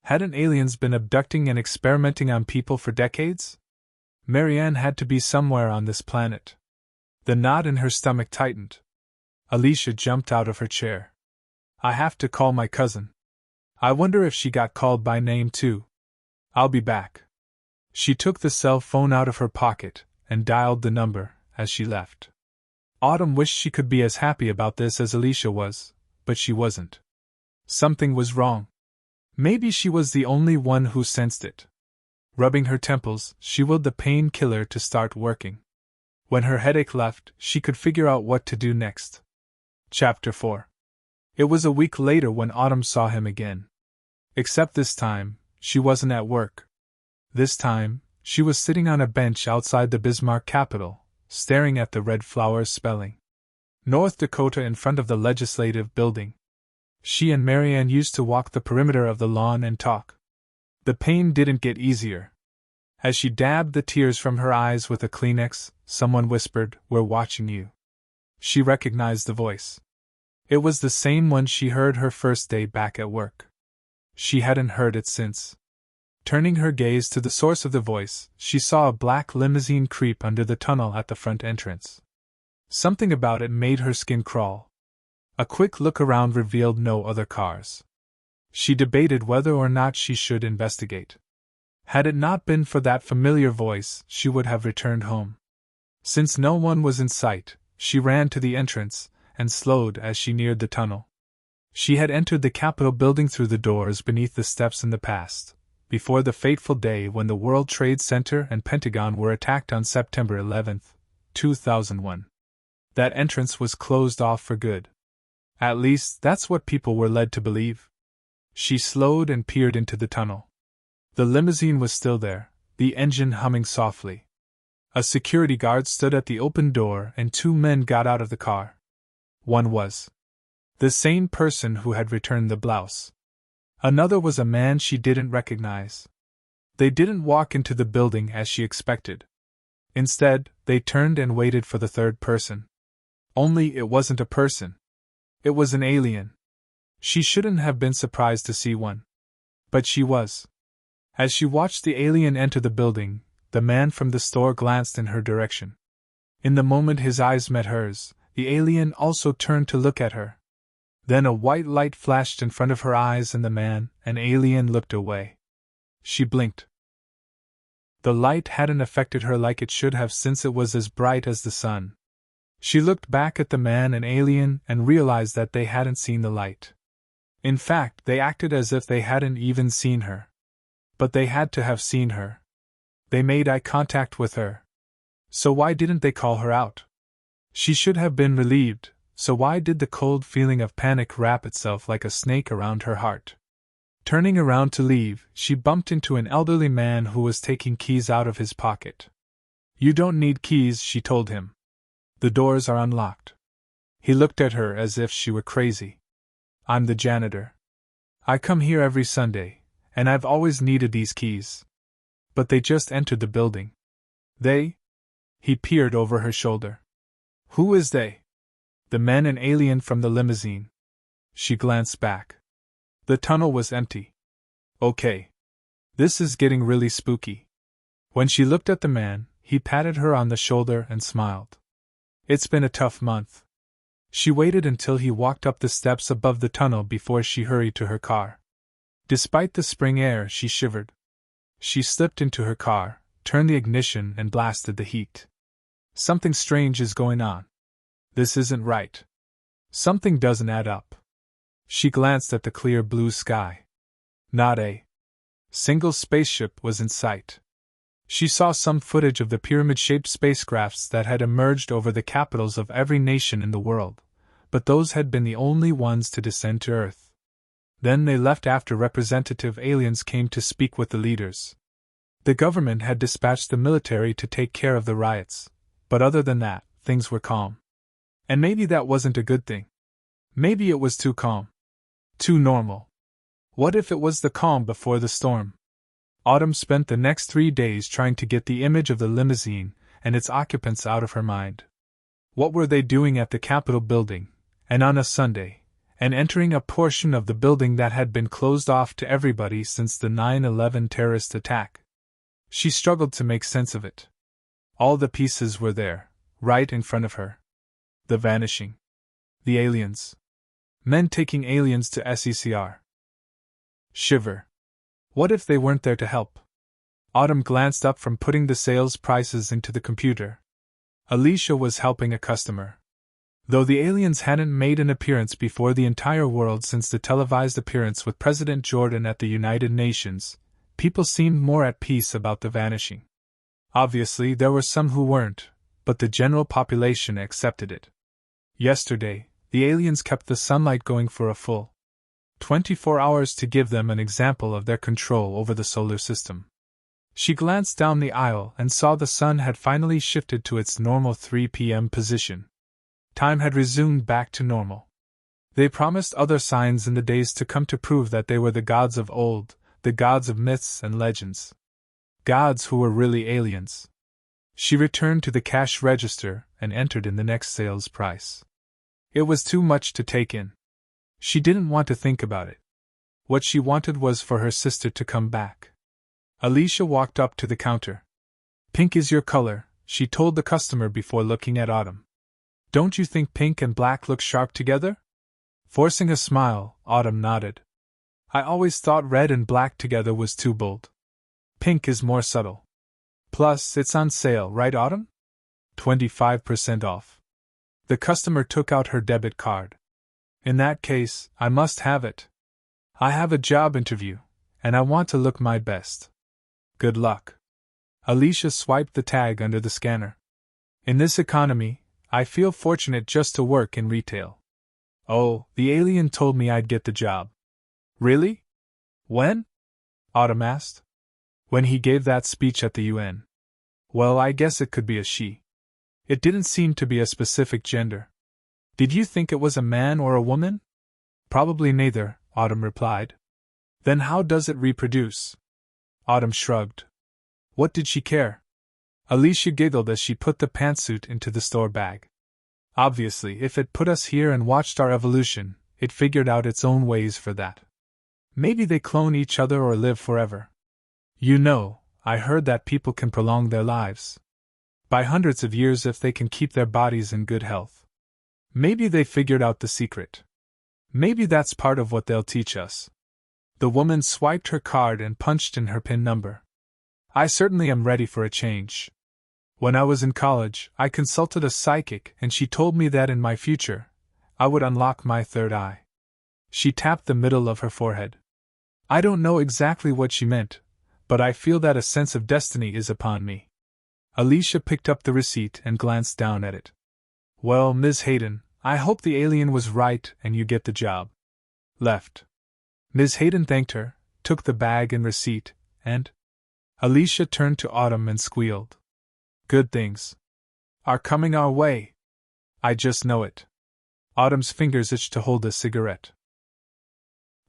Hadn't aliens been abducting and experimenting on people for decades? Marianne had to be somewhere on this planet. The knot in her stomach tightened. Alicia jumped out of her chair. I have to call my cousin. I wonder if she got called by name too. I'll be back. She took the cell phone out of her pocket and dialed the number as she left. Autumn wished she could be as happy about this as Alicia was, but she wasn't. Something was wrong. Maybe she was the only one who sensed it. Rubbing her temples, she willed the painkiller to start working. When her headache left, she could figure out what to do next. Chapter 4. It was a week later when Autumn saw him again. Except this time, she wasn't at work. This time, she was sitting on a bench outside the Bismarck Capitol, staring at the red flowers spelling North Dakota in front of the legislative building. She and Marianne used to walk the perimeter of the lawn and talk. The pain didn't get easier. As she dabbed the tears from her eyes with a Kleenex, someone whispered, "We're watching you." She recognized the voice. It was the same one she heard her first day back at work. She hadn't heard it since. Turning her gaze to the source of the voice, she saw a black limousine creep under the tunnel at the front entrance. Something about it made her skin crawl. A quick look around revealed no other cars. She debated whether or not she should investigate. Had it not been for that familiar voice, she would have returned home. Since no one was in sight, she ran to the entrance and slowed as she neared the tunnel. She had entered the Capitol building through the doors beneath the steps in the past, before the fateful day when the World Trade Center and Pentagon were attacked on September 11, 2001. That entrance was closed off for good. At least, that's what people were led to believe. She slowed and peered into the tunnel. The limousine was still there, the engine humming softly. A security guard stood at the open door and 2 men got out of the car. One was the same person who had returned the blouse. Another was a man she didn't recognize. They didn't walk into the building as she expected. Instead, they turned and waited for the third person. Only it wasn't a person. It was an alien. She shouldn't have been surprised to see one. But she was. As she watched the alien enter the building, the man from the store glanced in her direction. In the moment his eyes met hers, the alien also turned to look at her. Then a white light flashed in front of her eyes and the man, an alien, looked away. She blinked. The light hadn't affected her like it should have since it was as bright as the sun. She looked back at the man and alien and realized that they hadn't seen the light. In fact, they acted as if they hadn't even seen her. But they had to have seen her. They made eye contact with her. So why didn't they call her out? She should have been relieved, so why did the cold feeling of panic wrap itself like a snake around her heart? Turning around to leave, she bumped into an elderly man who was taking keys out of his pocket. "You don't need keys," she told him. "The doors are unlocked." He looked at her as if she were crazy. "I'm the janitor. I come here every Sunday, and I've always needed these keys." "But they just entered the building." "They?" He peered over her shoulder. "Who is they?" "The men and alien from the limousine." She glanced back. The tunnel was empty. "Okay. This is getting really spooky." When she looked at the man, he patted her on the shoulder and smiled. "It's been a tough month." She waited until he walked up the steps above the tunnel before she hurried to her car. Despite the spring air, she shivered. She slipped into her car, turned the ignition and blasted the heat. Something strange is going on. This isn't right. Something doesn't add up. She glanced at the clear blue sky. Not a single spaceship was in sight. She saw some footage of the pyramid-shaped spacecrafts that had emerged over the capitals of every nation in the world, but those had been the only ones to descend to Earth. Then they left after representative aliens came to speak with the leaders. The government had dispatched the military to take care of the riots, but other than that, things were calm. And maybe that wasn't a good thing. Maybe it was too calm. Too normal. What if it was the calm before the storm? Autumn spent the next 3 days trying to get the image of the limousine and its occupants out of her mind. What were they doing at the Capitol building, and on a Sunday, and entering a portion of the building that had been closed off to everybody since the 9/11 terrorist attack? She struggled to make sense of it. All the pieces were there, right in front of her. The vanishing. The aliens. Men taking aliens to SECR. Shiver. What if they weren't there to help? Autumn glanced up from putting the sales prices into the computer. Alicia was helping a customer. Though the aliens hadn't made an appearance before the entire world since the televised appearance with President Jordan at the United Nations, people seemed more at peace about the vanishing. Obviously, there were some who weren't, but the general population accepted it. Yesterday, the aliens kept the sunlight going for a full 24 hours to give them an example of their control over the solar system. She glanced down the aisle and saw the sun had finally shifted to its normal 3 p.m. position. Time had resumed back to normal. They promised other signs in the days to come to prove that they were the gods of old, the gods of myths and legends. Gods who were really aliens. She returned to the cash register and entered in the next sales price. It was too much to take in. She didn't want to think about it. What she wanted was for her sister to come back. Alicia walked up to the counter. "Pink is your color," she told the customer before looking at Autumn. "Don't you think pink and black look sharp together?" Forcing a smile, Autumn nodded. "I always thought red and black together was too bold. Pink is more subtle. Plus, it's on sale, right, Autumn? 25% off." The customer took out her debit card. "In that case, I must have it. I have a job interview, and I want to look my best. Good luck." Alicia swiped the tag under the scanner. In this economy, I feel fortunate just to work in retail. Oh, the alien told me I'd get the job. Really? When? Autumn asked. When he gave that speech at the UN. Well, I guess it could be a she. It didn't seem to be a specific gender. Did you think it was a man or a woman? Probably neither, Autumn replied. Then how does it reproduce? Autumn shrugged. What did she care? Alicia giggled as she put the pantsuit into the store bag. Obviously, if it put us here and watched our evolution, it figured out its own ways for that. Maybe they clone each other or live forever. You know, I heard that people can prolong their lives by hundreds of years if they can keep their bodies in good health. Maybe they figured out the secret. Maybe that's part of what they'll teach us. The woman swiped her card and punched in her PIN number. I certainly am ready for a change. When I was in college, I consulted a psychic and she told me that in my future, I would unlock my third eye. She tapped the middle of her forehead. I don't know exactly what she meant, but I feel that a sense of destiny is upon me. Alicia picked up the receipt and glanced down at it. Well, Ms. Hayden, I hope the alien was right and you get the job. Left. Ms. Hayden thanked her, took the bag and receipt, and Alicia turned to Autumn and squealed. Good things are coming our way. I just know it. Autumn's fingers itched to hold a cigarette.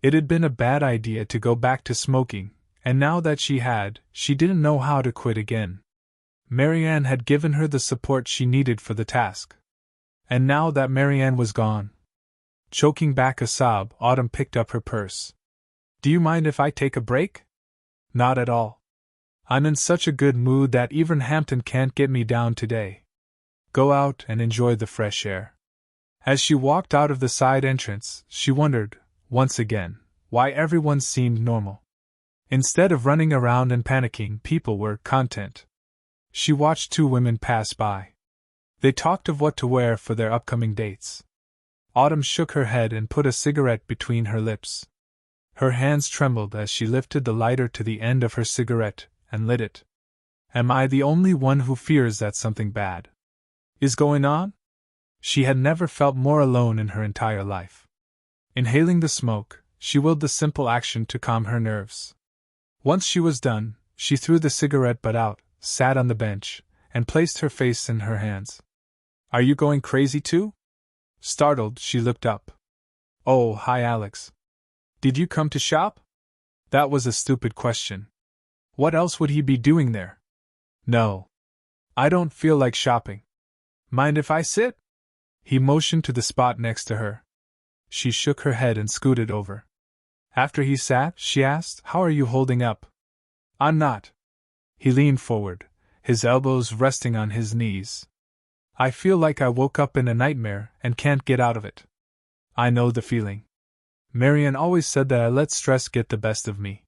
It had been a bad idea to go back to smoking, and now that she didn't know how to quit again. Marianne had given her the support she needed for the task. And now that Marianne was gone. Choking back a sob, Autumn picked up her purse. Do you mind if I take a break? Not at all. I'm in such a good mood that even Hampton can't get me down today. Go out and enjoy the fresh air. As she walked out of the side entrance, she wondered, once again, why everyone seemed normal. Instead of running around and panicking, people were content. She watched two women pass by. They talked of what to wear for their upcoming dates. Autumn shook her head and put a cigarette between her lips. Her hands trembled as she lifted the lighter to the end of her cigarette and lit it. Am I the only one who fears that something bad is going on? She had never felt more alone in her entire life. Inhaling the smoke, she willed the simple action to calm her nerves. Once she was done, she threw the cigarette butt out, sat on the bench, and placed her face in her hands. Are you going crazy too? Startled, she looked up. Oh, hi Alex. Did you come to shop? That was a stupid question. What else would he be doing there? No. I don't feel like shopping. Mind if I sit? He motioned to the spot next to her. She shook her head and scooted over. After he sat, she asked, How are you holding up? I'm not. He leaned forward, his elbows resting on his knees. I feel like I woke up in a nightmare and can't get out of it. I know the feeling. Marianne always said that I let stress get the best of me.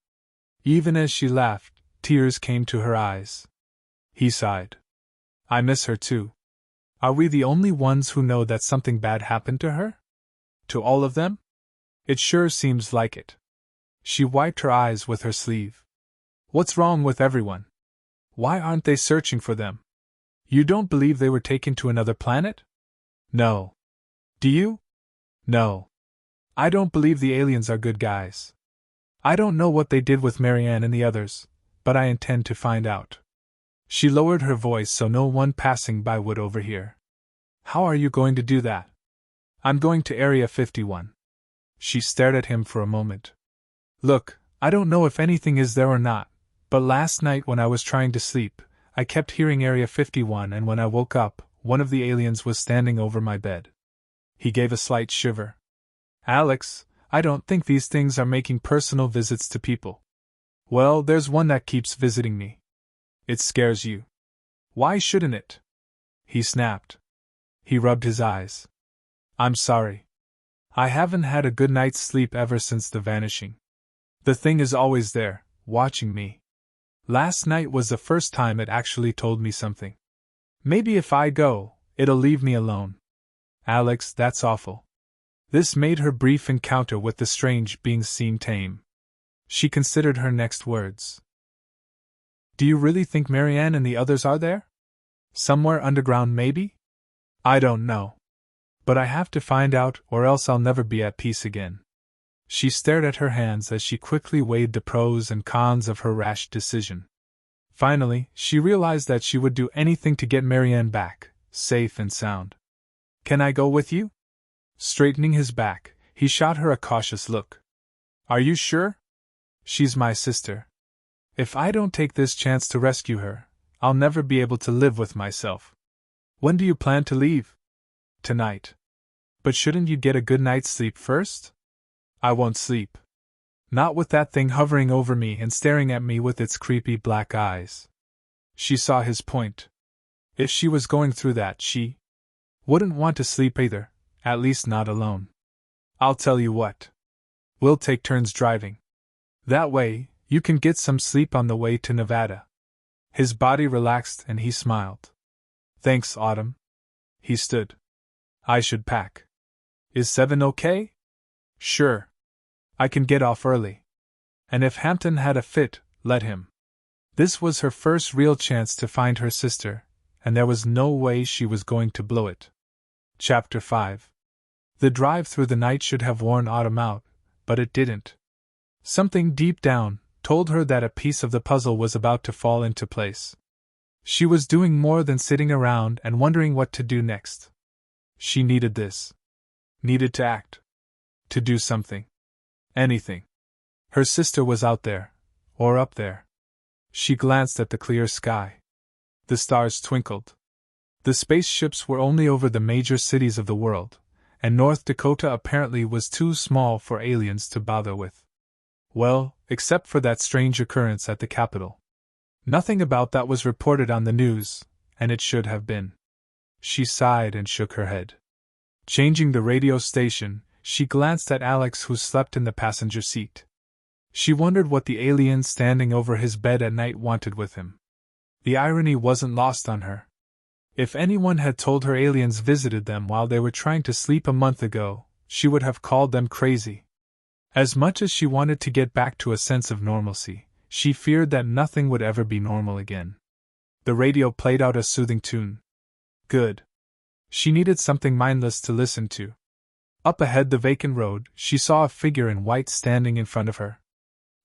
Even as she laughed, tears came to her eyes. He sighed. I miss her too. Are we the only ones who know that something bad happened to her? To all of them? It sure seems like it. She wiped her eyes with her sleeve. What's wrong with everyone? Why aren't they searching for them? You don't believe they were taken to another planet? No. Do you? No. I don't believe the aliens are good guys. I don't know what they did with Marianne and the others, but I intend to find out. She lowered her voice so no one passing by would overhear. How are you going to do that? I'm going to Area 51. She stared at him for a moment. Look, I don't know if anything is there or not, but last night when I was trying to sleep, I kept hearing Area 51, and when I woke up, one of the aliens was standing over my bed. He gave a slight shiver. Alex, I don't think these things are making personal visits to people. Well, there's one that keeps visiting me. It scares you. Why shouldn't it? He snapped. He rubbed his eyes. I'm sorry. I haven't had a good night's sleep ever since the vanishing. The thing is always there, watching me. Last night was the first time it actually told me something. Maybe if I go, it'll leave me alone. Alex, that's awful. This made her brief encounter with the strange being seem tame. She considered her next words. Do you really think Marianne and the others are there? Somewhere underground, maybe? I don't know. But I have to find out, or else I'll never be at peace again. She stared at her hands as she quickly weighed the pros and cons of her rash decision. Finally, she realized that she would do anything to get Marianne back, safe and sound. Can I go with you? Straightening his back, he shot her a cautious look. Are you sure? She's my sister. If I don't take this chance to rescue her, I'll never be able to live with myself. When do you plan to leave? Tonight. But shouldn't you get a good night's sleep first? I won't sleep. Not with that thing hovering over me and staring at me with its creepy black eyes. She saw his point. If she was going through that, she wouldn't want to sleep either, at least not alone. I'll tell you what. We'll take turns driving. That way, you can get some sleep on the way to Nevada. His body relaxed and he smiled. Thanks, Autumn. He stood. I should pack. Is 7 okay? Sure. I can get off early. And if Hampton had a fit, let him. This was her first real chance to find her sister, and there was no way she was going to blow it. Chapter 5. The drive through the night should have worn Autumn out, but it didn't. Something deep down told her that a piece of the puzzle was about to fall into place. She was doing more than sitting around and wondering what to do next. She needed this. Needed to act. To do something. Anything. Her sister was out there, or up there. She glanced at the clear sky. The stars twinkled. The spaceships were only over the major cities of the world, and North Dakota apparently was too small for aliens to bother with. Well, except for that strange occurrence at the Capitol. Nothing about that was reported on the news, and it should have been. She sighed and shook her head. Changing the radio station, she glanced at Alex, who slept in the passenger seat. She wondered what the alien standing over his bed at night wanted with him. The irony wasn't lost on her. If anyone had told her aliens visited them while they were trying to sleep a month ago, she would have called them crazy. As much as she wanted to get back to a sense of normalcy, she feared that nothing would ever be normal again. The radio played out a soothing tune. Good. She needed something mindless to listen to. Up ahead the vacant road, she saw a figure in white standing in front of her.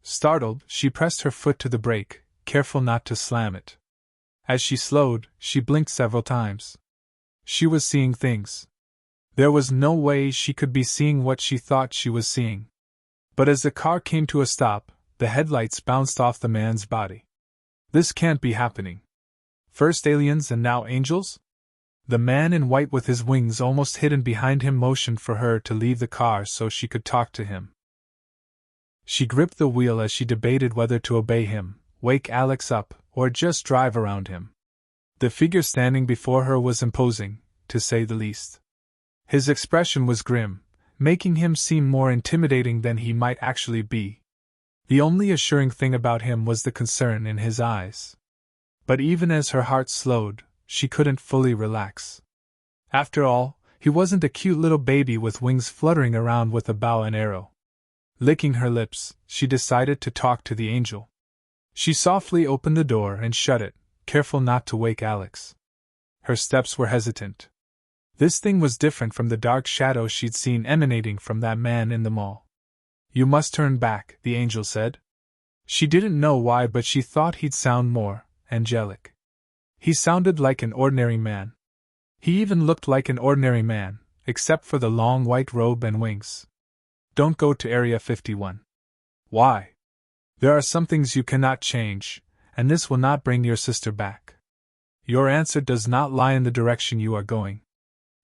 Startled, she pressed her foot to the brake, careful not to slam it. As she slowed, she blinked several times. She was seeing things. There was no way she could be seeing what she thought she was seeing. But as the car came to a stop, the headlights bounced off the man's body. This can't be happening. First aliens and now angels? The man in white with his wings almost hidden behind him motioned for her to leave the car so she could talk to him. She gripped the wheel as she debated whether to obey him, wake Alex up, or just drive around him. The figure standing before her was imposing, to say the least. His expression was grim, making him seem more intimidating than he might actually be. The only assuring thing about him was the concern in his eyes. But even as her heart slowed, she couldn't fully relax. After all, he wasn't a cute little baby with wings fluttering around with a bow and arrow. Licking her lips, she decided to talk to the angel. She softly opened the door and shut it, careful not to wake Alex. Her steps were hesitant. This thing was different from the dark shadow she'd seen emanating from that man in the mall. You must turn back, the angel said. She didn't know why, but she thought he'd sound more angelic. He sounded like an ordinary man. He even looked like an ordinary man, except for the long white robe and wings. Don't go to Area 51. Why? There are some things you cannot change, and this will not bring your sister back. Your answer does not lie in the direction you are going.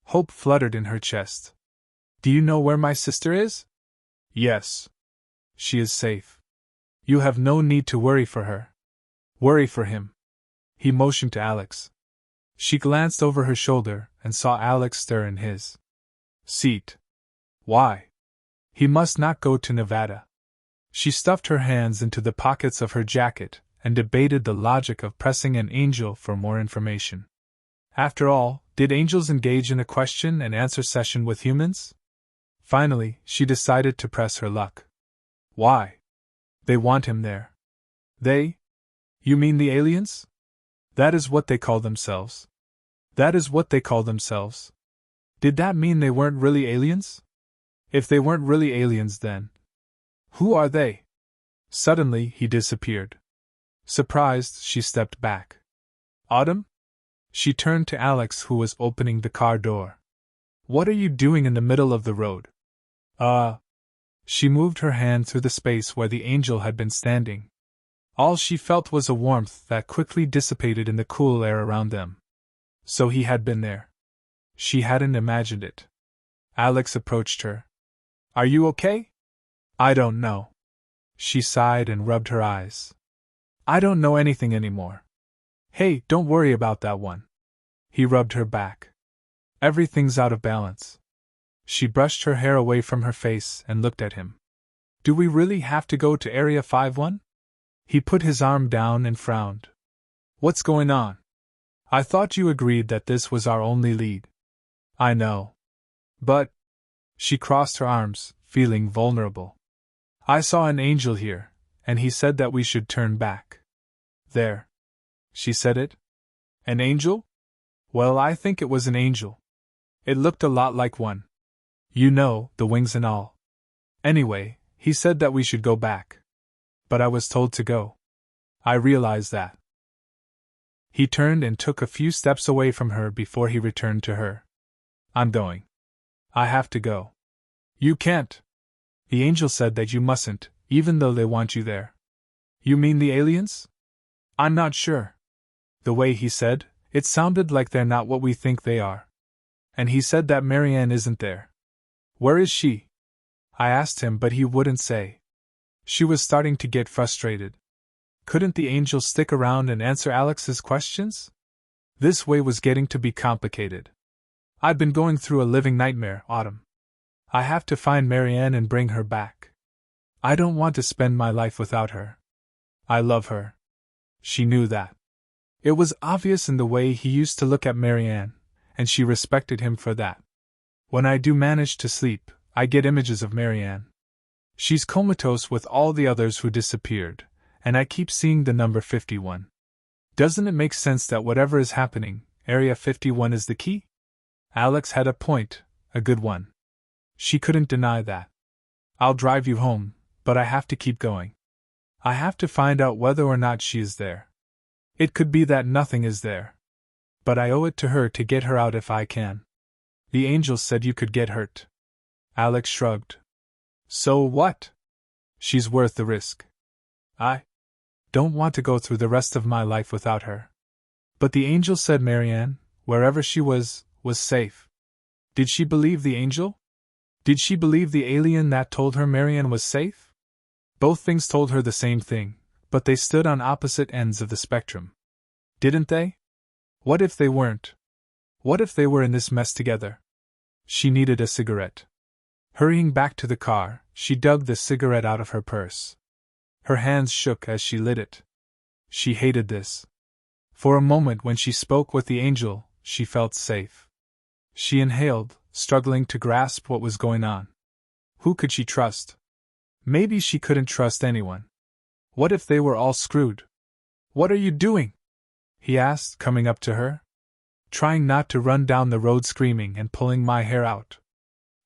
Hope fluttered in her chest. Do you know where my sister is? Yes. She is safe. You have no need to worry for her. Worry for him. He motioned to Alex. She glanced over her shoulder and saw Alex stir in his seat. Why? He must not go to Nevada. She stuffed her hands into the pockets of her jacket and debated the logic of pressing an angel for more information. After all, did angels engage in a question and answer session with humans? Finally, she decided to press her luck. Why? They want him there. They? You mean the aliens? That is what they call themselves. That is what they call themselves. Did that mean they weren't really aliens? If they weren't really aliens, then who are they? Suddenly, he disappeared. Surprised, she stepped back. Autumn? She turned to Alex, who was opening the car door. What are you doing in the middle of the road? She moved her hand through the space where the angel had been standing. All she felt was a warmth that quickly dissipated in the cool air around them. So he had been there. She hadn't imagined it. Alex approached her. Are you okay? I don't know. She sighed and rubbed her eyes. I don't know anything anymore. Hey, don't worry about that one. He rubbed her back. Everything's out of balance. She brushed her hair away from her face and looked at him. Do we really have to go to Area 51? He put his arm down and frowned. What's going on? I thought you agreed that this was our only lead. I know. But... She crossed her arms, feeling vulnerable. I saw an angel here, and he said that we should turn back. There. She said it? An angel? Well, I think it was an angel. It looked a lot like one. You know, the wings and all. Anyway, he said that we should go back. But I was told to go. I realized that. He turned and took a few steps away from her before he returned to her. I'm going. I have to go. You can't. The angel said that you mustn't, even though they want you there. You mean the aliens? I'm not sure. The way he said, it sounded like they're not what we think they are. And he said that Marianne isn't there. Where is she? I asked him, but he wouldn't say. She was starting to get frustrated. Couldn't the angel stick around and answer Alex's questions? This way was getting to be complicated. I'd been going through a living nightmare, Autumn. I have to find Marianne and bring her back. I don't want to spend my life without her. I love her. She knew that. It was obvious in the way he used to look at Marianne, and she respected him for that. When I do manage to sleep, I get images of Marianne. She's comatose with all the others who disappeared, and I keep seeing the number 51. Doesn't it make sense that whatever is happening, Area 51 is the key? Alex had a point, a good one. She couldn't deny that. I'll drive you home, but I have to keep going. I have to find out whether or not she is there. It could be that nothing is there. But I owe it to her to get her out if I can. The angel said you could get hurt. Alex shrugged. So what? She's worth the risk. I don't want to go through the rest of my life without her. But the angel said Marianne, wherever she was safe. Did she believe the angel? Did she believe the alien that told her Marianne was safe? Both things told her the same thing, but they stood on opposite ends of the spectrum. Didn't they? What if they weren't? What if they were in this mess together? She needed a cigarette. Hurrying back to the car, she dug the cigarette out of her purse. Her hands shook as she lit it. She hated this. For a moment when she spoke with the angel, she felt safe. She inhaled, struggling to grasp what was going on. Who could she trust? Maybe she couldn't trust anyone. What if they were all screwed? What are you doing? He asked, coming up to her. Trying not to run down the road screaming and pulling my hair out.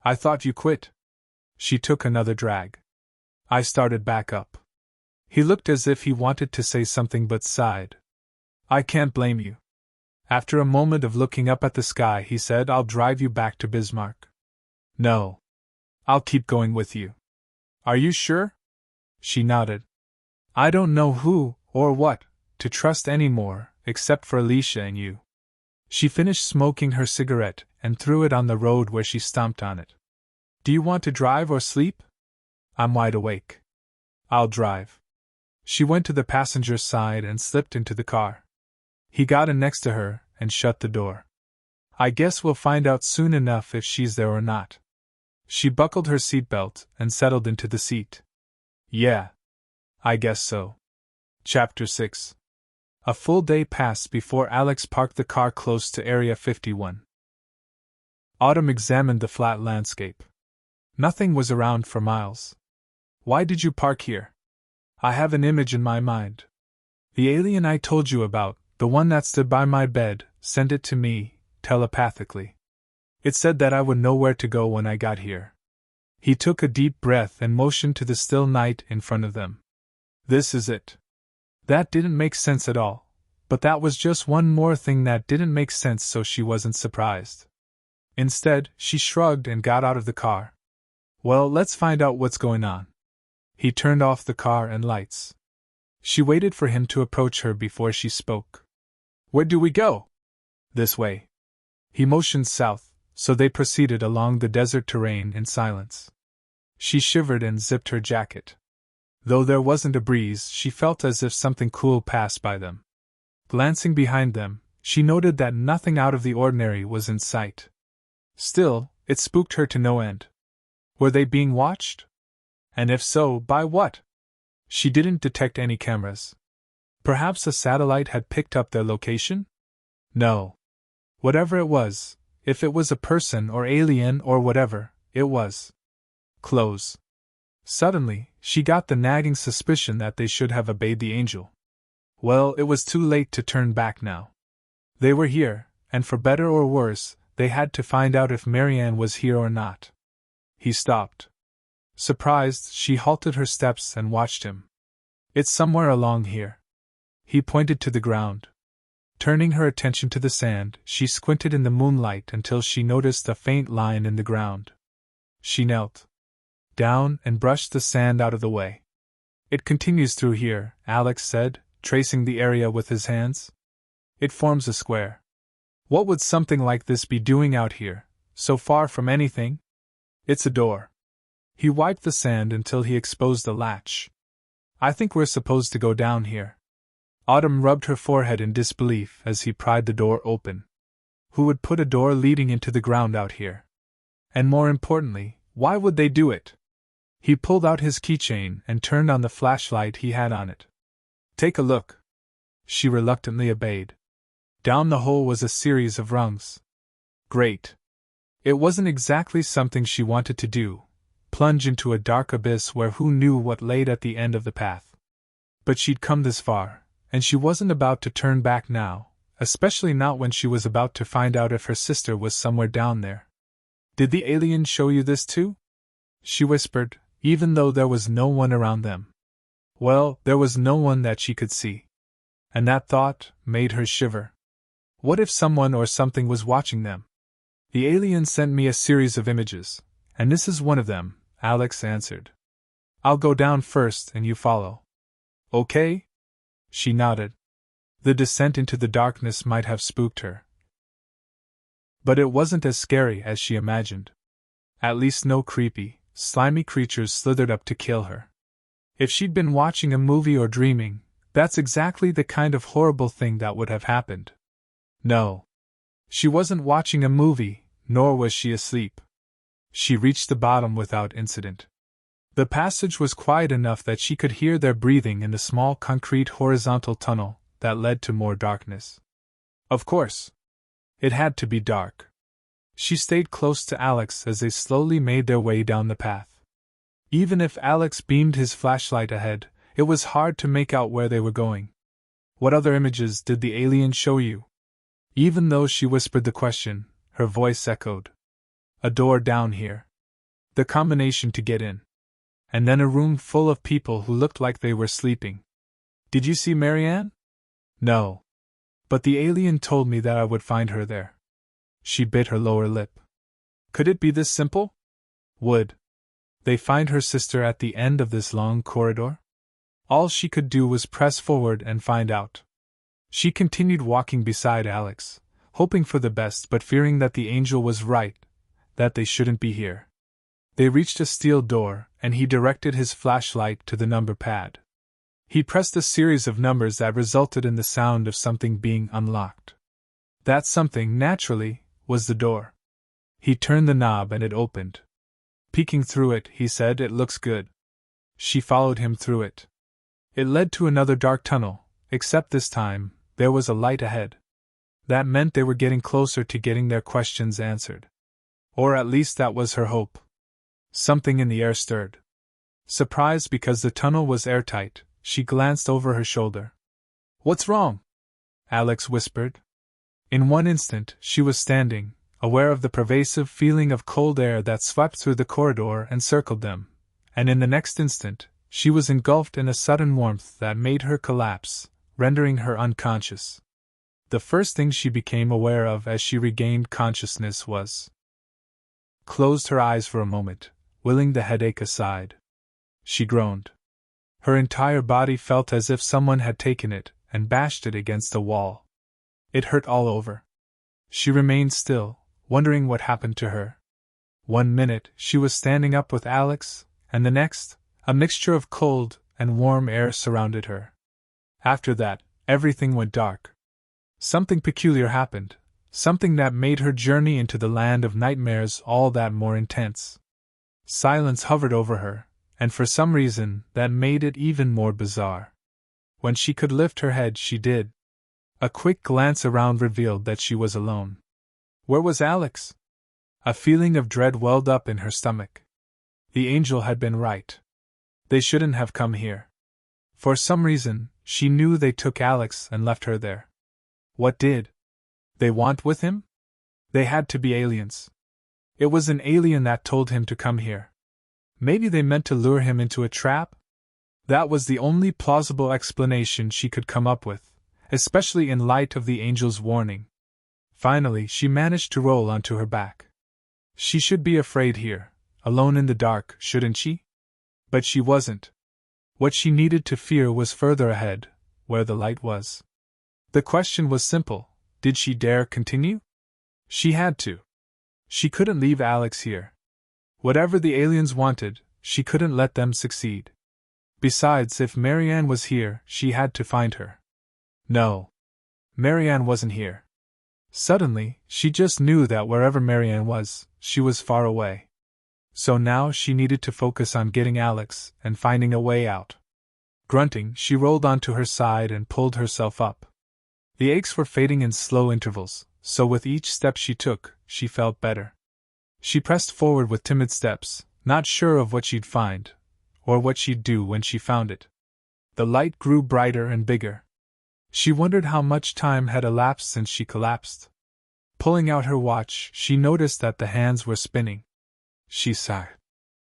I thought you quit. She took another drag. I started back up. He looked as if he wanted to say something but sighed. I can't blame you. After a moment of looking up at the sky, he said, I'll drive you back to Bismarck. No. I'll keep going with you. Are you sure? She nodded. I don't know who, or what, to trust anymore, except for Alicia and you. She finished smoking her cigarette and threw it on the road where she stomped on it. Do you want to drive or sleep? I'm wide awake. I'll drive. She went to the passenger's side and slipped into the car. He got in next to her and shut the door. I guess we'll find out soon enough if she's there or not. She buckled her seatbelt and settled into the seat. Yeah. I guess so. Chapter 6. A full day passed before Alex parked the car close to Area 51. Autumn examined the flat landscape. Nothing was around for miles. Why did you park here? I have an image in my mind. The alien I told you about, the one that stood by my bed, sent it to me, telepathically. It said that I would know where to go when I got here. He took a deep breath and motioned to the still night in front of them. This is it. That didn't make sense at all, but that was just one more thing that didn't make sense, so she wasn't surprised. Instead, she shrugged and got out of the car. Well, let's find out what's going on. He turned off the car and lights. She waited for him to approach her before she spoke. Where do we go? This way. He motioned south, so they proceeded along the desert terrain in silence. She shivered and zipped her jacket. Though there wasn't a breeze, she felt as if something cool passed by them. Glancing behind them, she noted that nothing out of the ordinary was in sight. Still, it spooked her to no end. Were they being watched? And if so, by what? She didn't detect any cameras. Perhaps a satellite had picked up their location? No. Whatever it was, if it was a person or alien or whatever, it was close. Suddenly, she got the nagging suspicion that they should have obeyed the angel. Well, it was too late to turn back now. They were here, and for better or worse, they had to find out if Marianne was here or not. He stopped. Surprised, she halted her steps and watched him. It's somewhere along here. He pointed to the ground. Turning her attention to the sand, she squinted in the moonlight until she noticed a faint line in the ground. She knelt down and brushed the sand out of the way. It continues through here, Alex said, tracing the area with his hands. It forms a square. What would something like this be doing out here, so far from anything? It's a door. He wiped the sand until he exposed the latch. I think we're supposed to go down here. Autumn rubbed her forehead in disbelief as he pried the door open. Who would put a door leading into the ground out here? And more importantly, why would they do it? He pulled out his keychain and turned on the flashlight he had on it. Take a look. She reluctantly obeyed. Down the hole was a series of rungs. Great. It wasn't exactly something she wanted to do, plunge into a dark abyss where who knew what laid at the end of the path. But she'd come this far, and she wasn't about to turn back now, especially not when she was about to find out if her sister was somewhere down there. Did the alien show you this too? She whispered, even though there was no one around them. Well, there was no one that she could see. And that thought made her shiver. What if someone or something was watching them? The alien sent me a series of images, and this is one of them, Alex answered. I'll go down first and you follow. Okay? She nodded. The descent into the darkness might have spooked her. But it wasn't as scary as she imagined. At least no creepy, slimy creatures slithered up to kill her. If she'd been watching a movie or dreaming, that's exactly the kind of horrible thing that would have happened. No. She wasn't watching a movie, nor was she asleep. She reached the bottom without incident. The passage was quiet enough that she could hear their breathing in the small concrete horizontal tunnel that led to more darkness. Of course. It had to be dark. She stayed close to Alex as they slowly made their way down the path. Even if Alex beamed his flashlight ahead, it was hard to make out where they were going. What other images did the alien show you? Even though she whispered the question, her voice echoed. A door down here. The combination to get in. And then a room full of people who looked like they were sleeping. Did you see Marianne? No. But the alien told me that I would find her there. She bit her lower lip. Could it be this simple? Would they find her sister at the end of this long corridor? All she could do was press forward and find out. She continued walking beside Alex, hoping for the best but fearing that the angel was right, that they shouldn't be here. They reached a steel door, and he directed his flashlight to the number pad. He pressed a series of numbers that resulted in the sound of something being unlocked. That something, naturally, was the door. He turned the knob and it opened. Peeking through it, he said, "It looks good." She followed him through it. It led to another dark tunnel, except this time, there was a light ahead. That meant they were getting closer to getting their questions answered. Or at least that was her hope. Something in the air stirred. Surprised because the tunnel was airtight, she glanced over her shoulder. "What's wrong?" Alex whispered. In one instant, she was standing, aware of the pervasive feeling of cold air that swept through the corridor and circled them, and in the next instant, she was engulfed in a sudden warmth that made her collapse, rendering her unconscious. The first thing she became aware of as she regained consciousness was closed her eyes for a moment, willing the headache aside. She groaned. Her entire body felt as if someone had taken it and bashed it against a wall. It hurt all over. She remained still, wondering what happened to her. 1 minute she was standing up with Alex, and the next, a mixture of cold and warm air surrounded her. After that, everything went dark. Something peculiar happened, something that made her journey into the land of nightmares all that more intense. Silence hovered over her, and for some reason that made it even more bizarre. When she could lift her head, she did. A quick glance around revealed that she was alone. Where was Alex? A feeling of dread welled up in her stomach. The angel had been right. They shouldn't have come here. For some reason, she knew they took Alex and left her there. What did they want with him? They had to be aliens. It was an alien that told him to come here. Maybe they meant to lure him into a trap? That was the only plausible explanation she could come up with, especially in light of the angel's warning. Finally, she managed to roll onto her back. She should be afraid here, alone in the dark, shouldn't she? But she wasn't. What she needed to fear was further ahead, where the light was. The question was simple: did she dare continue? She had to. She couldn't leave Alex here. Whatever the aliens wanted, she couldn't let them succeed. Besides, if Marianne was here, she had to find her. No. Marianne wasn't here. Suddenly, she just knew that wherever Marianne was, she was far away. So now she needed to focus on getting Alex and finding a way out. Grunting, she rolled onto her side and pulled herself up. The aches were fading in slow intervals, so with each step she took, she felt better. She pressed forward with timid steps, not sure of what she'd find, or what she'd do when she found it. The light grew brighter and bigger. She wondered how much time had elapsed since she collapsed. Pulling out her watch, she noticed that the hands were spinning. She sighed.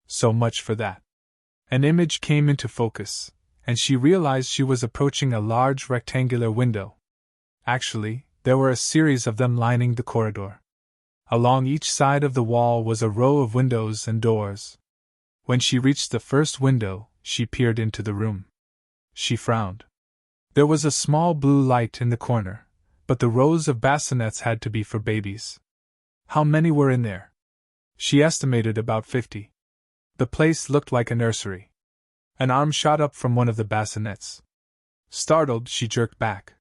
So much for that. An image came into focus, and she realized she was approaching a large rectangular window. Actually, there were a series of them lining the corridor. Along each side of the wall was a row of windows and doors. When she reached the first window, she peered into the room. She frowned. There was a small blue light in the corner, but the rows of bassinets had to be for babies. How many were in there? She estimated about 50. The place looked like a nursery. An arm shot up from one of the bassinets. Startled, she jerked back.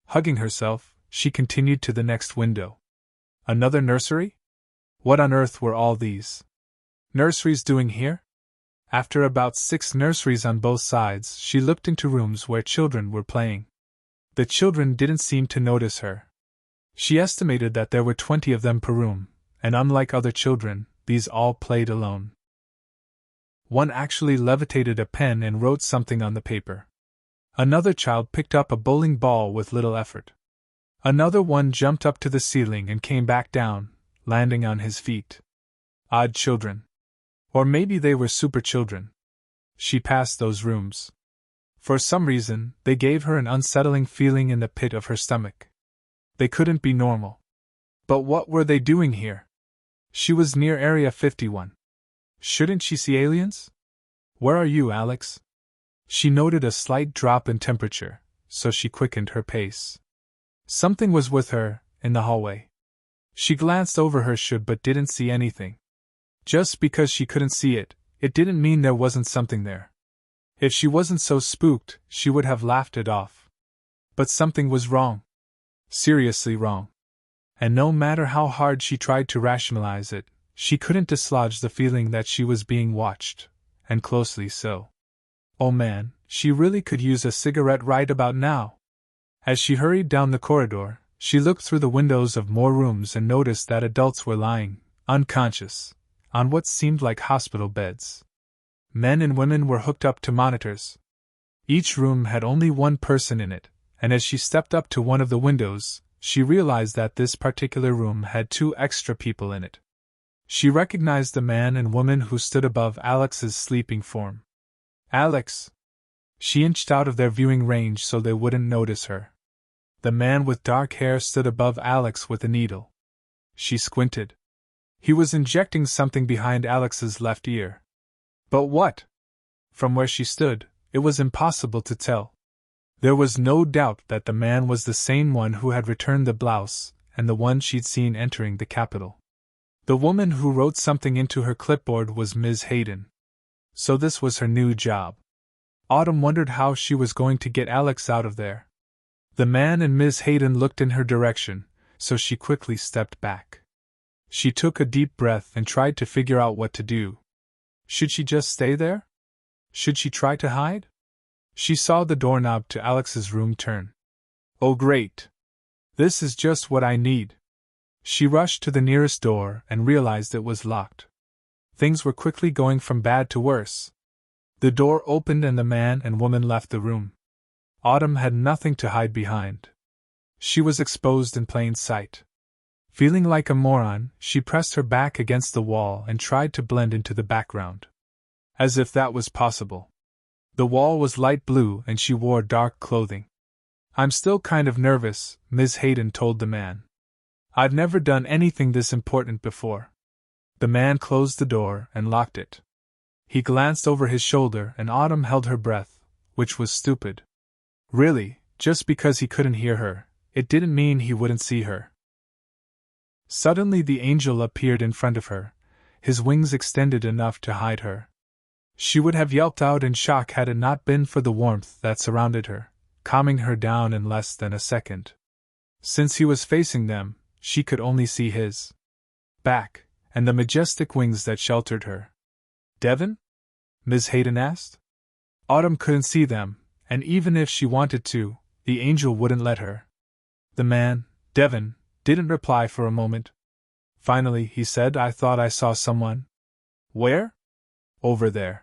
Hugging herself, she continued to the next window. Another nursery? What on earth were all these nurseries doing here? After about 6 nurseries on both sides, she looked into rooms where children were playing. The children didn't seem to notice her. She estimated that there were 20 of them per room, and unlike other children, these all played alone. One actually levitated a pen and wrote something on the paper. Another child picked up a bowling ball with little effort. Another one jumped up to the ceiling and came back down, landing on his feet. Odd children. Or maybe they were super children. She passed those rooms. For some reason, they gave her an unsettling feeling in the pit of her stomach. They couldn't be normal. But what were they doing here? She was near Area 51. Shouldn't she see aliens? Where are you, Alex? She noted a slight drop in temperature, so she quickened her pace. Something was with her, in the hallway. She glanced over her shoulder but didn't see anything. Just because she couldn't see it, it didn't mean there wasn't something there. If she wasn't so spooked, she would have laughed it off. But something was wrong. Seriously wrong. And no matter how hard she tried to rationalize it, she couldn't dislodge the feeling that she was being watched, and closely so. Oh man, she really could use a cigarette right about now. As she hurried down the corridor, she looked through the windows of more rooms and noticed that adults were lying, unconscious, on what seemed like hospital beds. Men and women were hooked up to monitors. Each room had only one person in it, and as she stepped up to one of the windows, she realized that this particular room had 2 extra people in it. She recognized the man and woman who stood above Alex's sleeping form. Alex! She inched out of their viewing range so they wouldn't notice her. The man with dark hair stood above Alex with a needle. She squinted. He was injecting something behind Alex's left ear. But what? From where she stood, it was impossible to tell. There was no doubt that the man was the same one who had returned the blouse, and the one she'd seen entering the Capitol. The woman who wrote something into her clipboard was Ms. Hayden. So this was her new job. Autumn wondered how she was going to get Alex out of there. The man and Ms. Hayden looked in her direction, so she quickly stepped back. She took a deep breath and tried to figure out what to do. Should she just stay there? Should she try to hide? She saw the doorknob to Alex's room turn. Oh great! This is just what I need. She rushed to the nearest door and realized it was locked. Things were quickly going from bad to worse. The door opened and the man and woman left the room. Autumn had nothing to hide behind. She was exposed in plain sight. Feeling like a moron, she pressed her back against the wall and tried to blend into the background. As if that was possible. The wall was light blue and she wore dark clothing. I'm still kind of nervous, Ms. Hayden told the man. I've never done anything this important before. The man closed the door and locked it. He glanced over his shoulder and Autumn held her breath, which was stupid. Really, just because he couldn't hear her, it didn't mean he wouldn't see her. Suddenly the angel appeared in front of her, his wings extended enough to hide her. She would have yelped out in shock had it not been for the warmth that surrounded her, calming her down in less than a second. Since he was facing them, she could only see his back, and the majestic wings that sheltered her. Devon? Ms. Hayden asked. Autumn couldn't see them, and even if she wanted to, the angel wouldn't let her. The man, Devon, didn't reply for a moment. Finally, he said, I thought I saw someone. Where? Over there.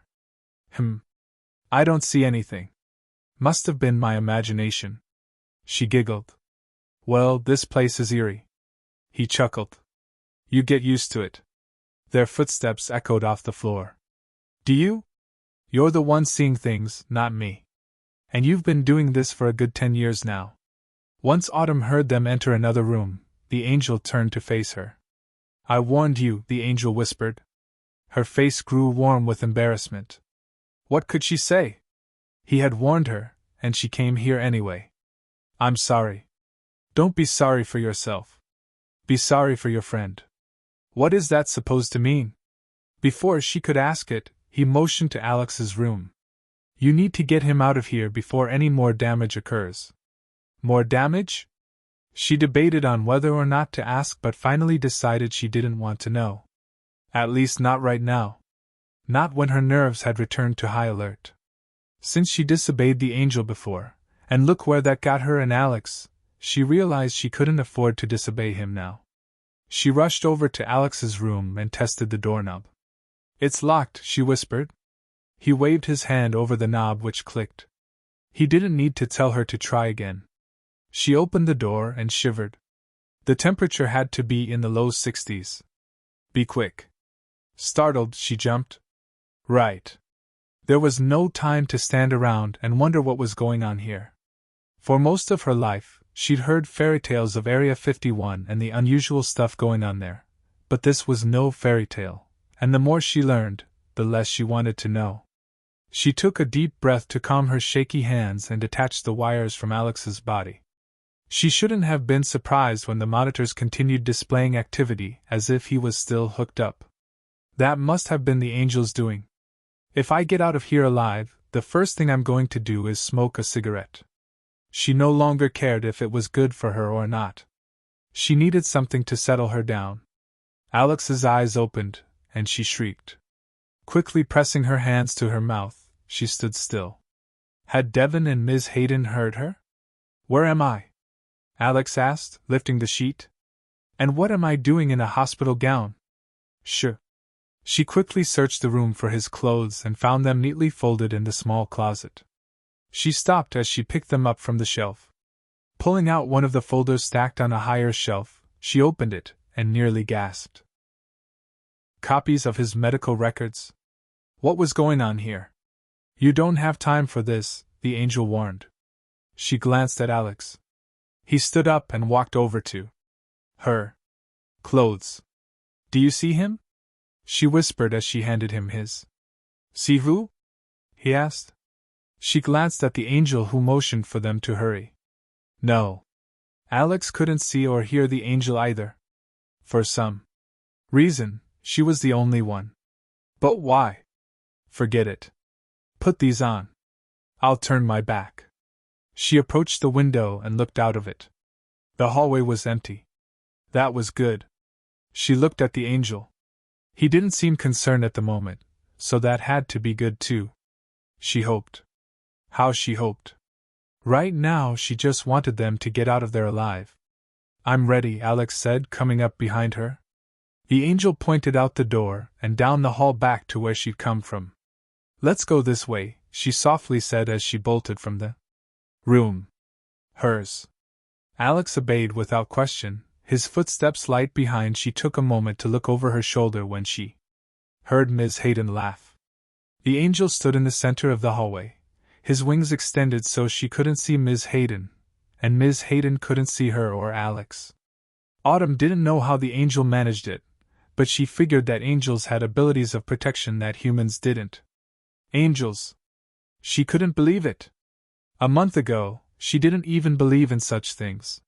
I don't see anything. Must have been my imagination. She giggled. Well, this place is eerie. He chuckled. You get used to it. Their footsteps echoed off the floor. Do you? You're the one seeing things, not me. And you've been doing this for a good 10 years now. Once Autumn heard them enter another room, the angel turned to face her. I warned you, the angel whispered. Her face grew warm with embarrassment. What could she say? He had warned her, and she came here anyway. I'm sorry. Don't be sorry for yourself. Be sorry for your friend. What is that supposed to mean? Before she could ask it, he motioned to Alex's room. You need to get him out of here before any more damage occurs. More damage? She debated on whether or not to ask but finally decided she didn't want to know. At least not right now. Not when her nerves had returned to high alert. Since she disobeyed the angel before, and look where that got her and Alex, she realized she couldn't afford to disobey him now. She rushed over to Alex's room and tested the doorknob. It's locked, she whispered. He waved his hand over the knob which clicked. He didn't need to tell her to try again. She opened the door and shivered. The temperature had to be in the low 60s. Be quick. Startled, she jumped. Right. There was no time to stand around and wonder what was going on here. For most of her life, she'd heard fairy tales of Area 51 and the unusual stuff going on there. But this was no fairy tale, and the more she learned, the less she wanted to know. She took a deep breath to calm her shaky hands and detach the wires from Alex's body. She shouldn't have been surprised when the monitors continued displaying activity as if he was still hooked up. That must have been the angel's doing. If I get out of here alive, the first thing I'm going to do is smoke a cigarette. She no longer cared if it was good for her or not. She needed something to settle her down. Alex's eyes opened, and she shrieked. Quickly pressing her hands to her mouth, she stood still. Had Devon and Ms. Hayden heard her? Where am I? Alex asked, lifting the sheet. And what am I doing in a hospital gown? Sure. She quickly searched the room for his clothes and found them neatly folded in the small closet. She stopped as she picked them up from the shelf. Pulling out one of the folders stacked on a higher shelf, she opened it and nearly gasped. Copies of his medical records? What was going on here? You don't have time for this, the angel warned. She glanced at Alex. He stood up and walked over to her. Clothes. Do you see him? She whispered as she handed him his. See who? He asked. She glanced at the angel who motioned for them to hurry. No. Alex couldn't see or hear the angel either. For some reason, she was the only one. But why? Forget it. Put these on. I'll turn my back. She approached the window and looked out of it. The hallway was empty. That was good. She looked at the angel. He didn't seem concerned at the moment, so that had to be good too. She hoped. How she hoped. Right now she just wanted them to get out of there alive. I'm ready, Alex said, coming up behind her. The angel pointed out the door and down the hall back to where she'd come from. Let's go this way, she softly said as she bolted from the room. Hers. Alex obeyed without question, his footsteps light behind. She took a moment to look over her shoulder when she heard Ms. Hayden laugh. The angel stood in the center of the hallway, his wings extended so she couldn't see Ms. Hayden, and Ms. Hayden couldn't see her or Alex. Autumn didn't know how the angel managed it, but she figured that angels had abilities of protection that humans didn't. Angels. She couldn't believe it. A month ago, she didn't even believe in such things.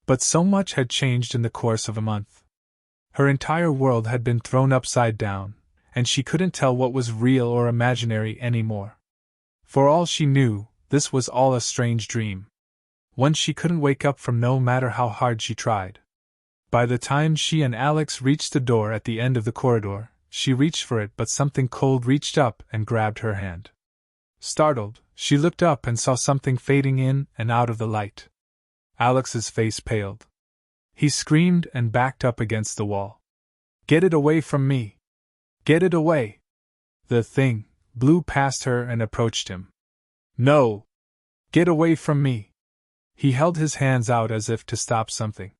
But so much had changed in the course of a month. Her entire world had been thrown upside down, and she couldn't tell what was real or imaginary anymore. For all she knew, this was all a strange dream. One she couldn't wake up from no matter how hard she tried. By the time she and Alex reached the door at the end of the corridor, she reached for it, but something cold reached up and grabbed her hand. Startled, she looked up and saw something fading in and out of the light. Alex's face paled. He screamed and backed up against the wall. Get it away from me! Get it away! The thing blew past her and approached him. No! Get away from me! He held his hands out as if to stop something.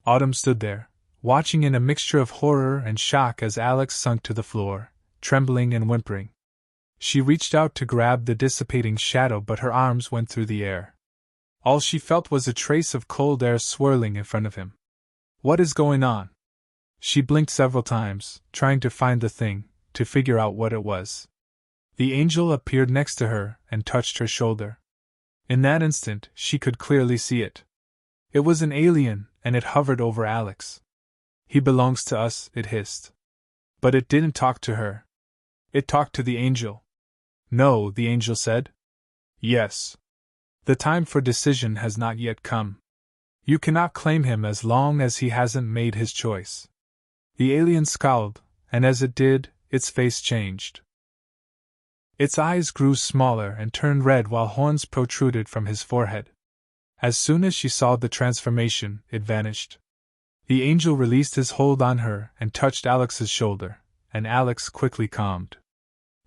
Autumn stood there, watching in a mixture of horror and shock as Alex sunk to the floor, trembling and whimpering. She reached out to grab the dissipating shadow, but her arms went through the air. All she felt was a trace of cold air swirling in front of him. What is going on? She blinked several times, trying to find the thing, to figure out what it was. The angel appeared next to her and touched her shoulder. In that instant, she could clearly see it. It was an alien, and it hovered over Alex. He belongs to us, it hissed. But it didn't talk to her. It talked to the angel. No, the angel said. Yes. The time for decision has not yet come. You cannot claim him as long as he hasn't made his choice. The alien scowled, and as it did, its face changed. Its eyes grew smaller and turned red while horns protruded from his forehead. As soon as she saw the transformation, it vanished. The angel released his hold on her and touched Alex's shoulder, and Alex quickly calmed.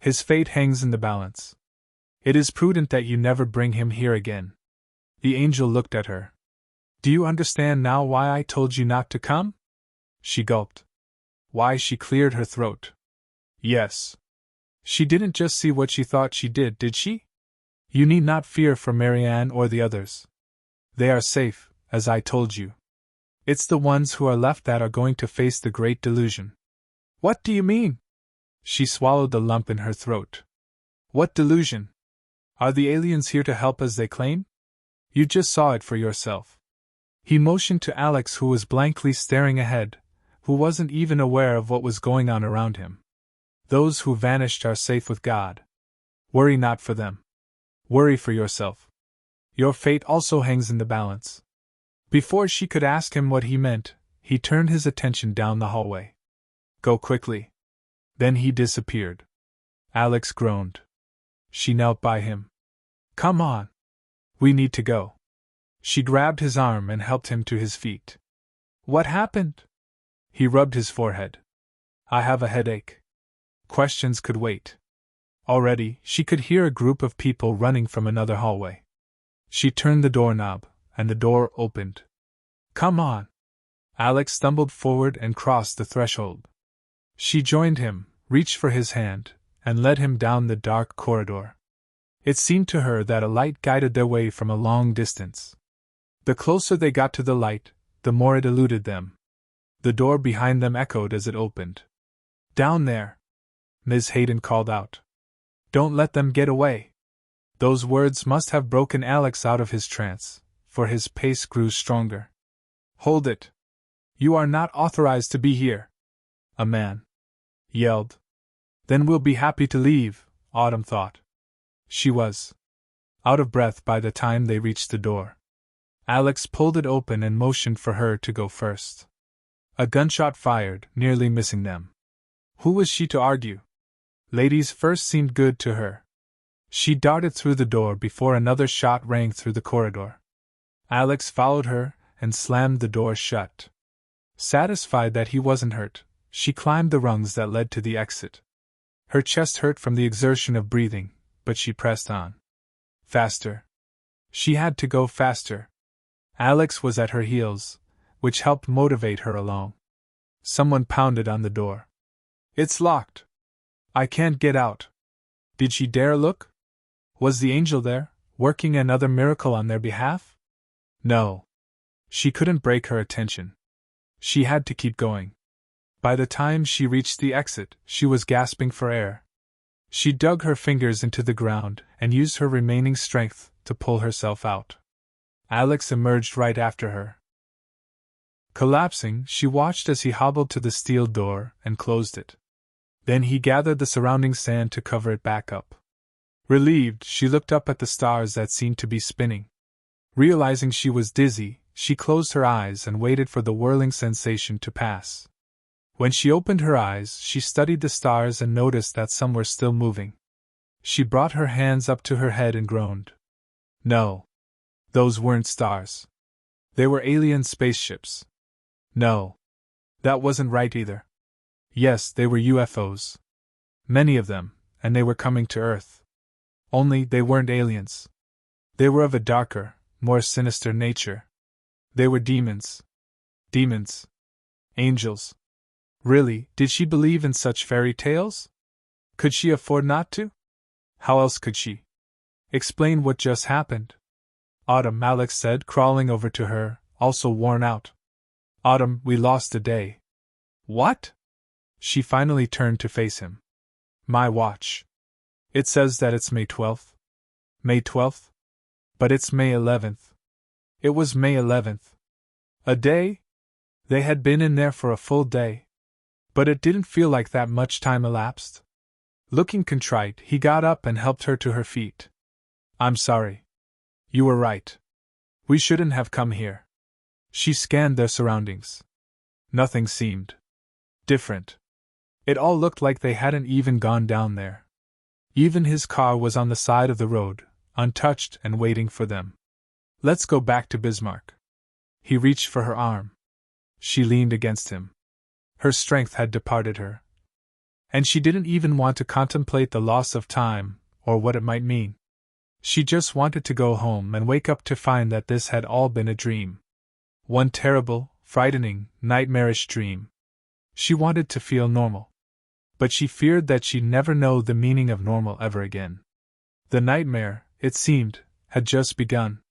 His fate hangs in the balance. It is prudent that you never bring him here again. The angel looked at her. Do you understand now why I told you not to come? She gulped. Why? She cleared her throat. Yes. She didn't just see what she thought she did she? You need not fear for Marianne or the others. They are safe, as I told you. It's the ones who are left that are going to face the great delusion. What do you mean? She swallowed the lump in her throat. What delusion? Are the aliens here to help as they claim? You just saw it for yourself. He motioned to Alex, who was blankly staring ahead, who wasn't even aware of what was going on around him. Those who vanished are safe with God. Worry not for them. Worry for yourself. Your fate also hangs in the balance. Before she could ask him what he meant, he turned his attention down the hallway. Go quickly. Then he disappeared. Alex groaned. She knelt by him. Come on. We need to go. She grabbed his arm and helped him to his feet. What happened? He rubbed his forehead. I have a headache. Questions could wait. Already, she could hear a group of people running from another hallway. She turned the doorknob, and the door opened. "Come on." Alex stumbled forward and crossed the threshold. She joined him, reached for his hand, and led him down the dark corridor. It seemed to her that a light guided their way from a long distance. The closer they got to the light, the more it eluded them. The door behind them echoed as it opened. "Down there!" Ms. Hayden called out. "Don't let them get away." Those words must have broken Alex out of his trance, for his pace grew stronger. "Hold it! You are not authorized to be here!" a man yelled. "Then we'll be happy to leave," Autumn thought. She was out of breath by the time they reached the door. Alex pulled it open and motioned for her to go first. A gunshot fired, nearly missing them. Who was she to argue? Ladies first seemed good to her. She darted through the door before another shot rang through the corridor. Alex followed her and slammed the door shut. Satisfied that he wasn't hurt, she climbed the rungs that led to the exit. Her chest hurt from the exertion of breathing, but she pressed on. Faster. She had to go faster. Alex was at her heels, which helped motivate her along. Someone pounded on the door. "It's locked. I can't get out." Did she dare look? Was the angel there, working another miracle on their behalf? No. She couldn't break her attention. She had to keep going. By the time she reached the exit, she was gasping for air. She dug her fingers into the ground and used her remaining strength to pull herself out. Alex emerged right after her. Collapsing, she watched as he hobbled to the steel door and closed it. Then he gathered the surrounding sand to cover it back up. Relieved, she looked up at the stars that seemed to be spinning. Realizing she was dizzy, she closed her eyes and waited for the whirling sensation to pass. When she opened her eyes, she studied the stars and noticed that some were still moving. She brought her hands up to her head and groaned. No. Those weren't stars. They were alien spaceships. No. That wasn't right either. Yes, they were UFOs. Many of them, and they were coming to Earth. Only they weren't aliens. They were of a darker, more sinister nature. They were demons. Demons. Angels. Really, did she believe in such fairy tales? Could she afford not to? How else could she explain what just happened? "Autumn," Alex said, crawling over to her, also worn out. "Autumn, we lost a day." "What?" She finally turned to face him. "My watch. It says that it's May 12th. May 12th? But it's May 11th. It was May 11th. A day? They had been in there for a full day. But it didn't feel like that much time elapsed." Looking contrite, he got up and helped her to her feet. "I'm sorry. You were right. We shouldn't have come here." She scanned their surroundings. Nothing seemed different. It all looked like they hadn't even gone down there. Even his car was on the side of the road, untouched and waiting for them. "Let's go back to Bismarck." He reached for her arm. She leaned against him. Her strength had departed her, and she didn't even want to contemplate the loss of time, or what it might mean. She just wanted to go home and wake up to find that this had all been a dream. One terrible, frightening, nightmarish dream. She wanted to feel normal. But she feared that she'd never know the meaning of normal ever again. The nightmare, it seemed, had just begun.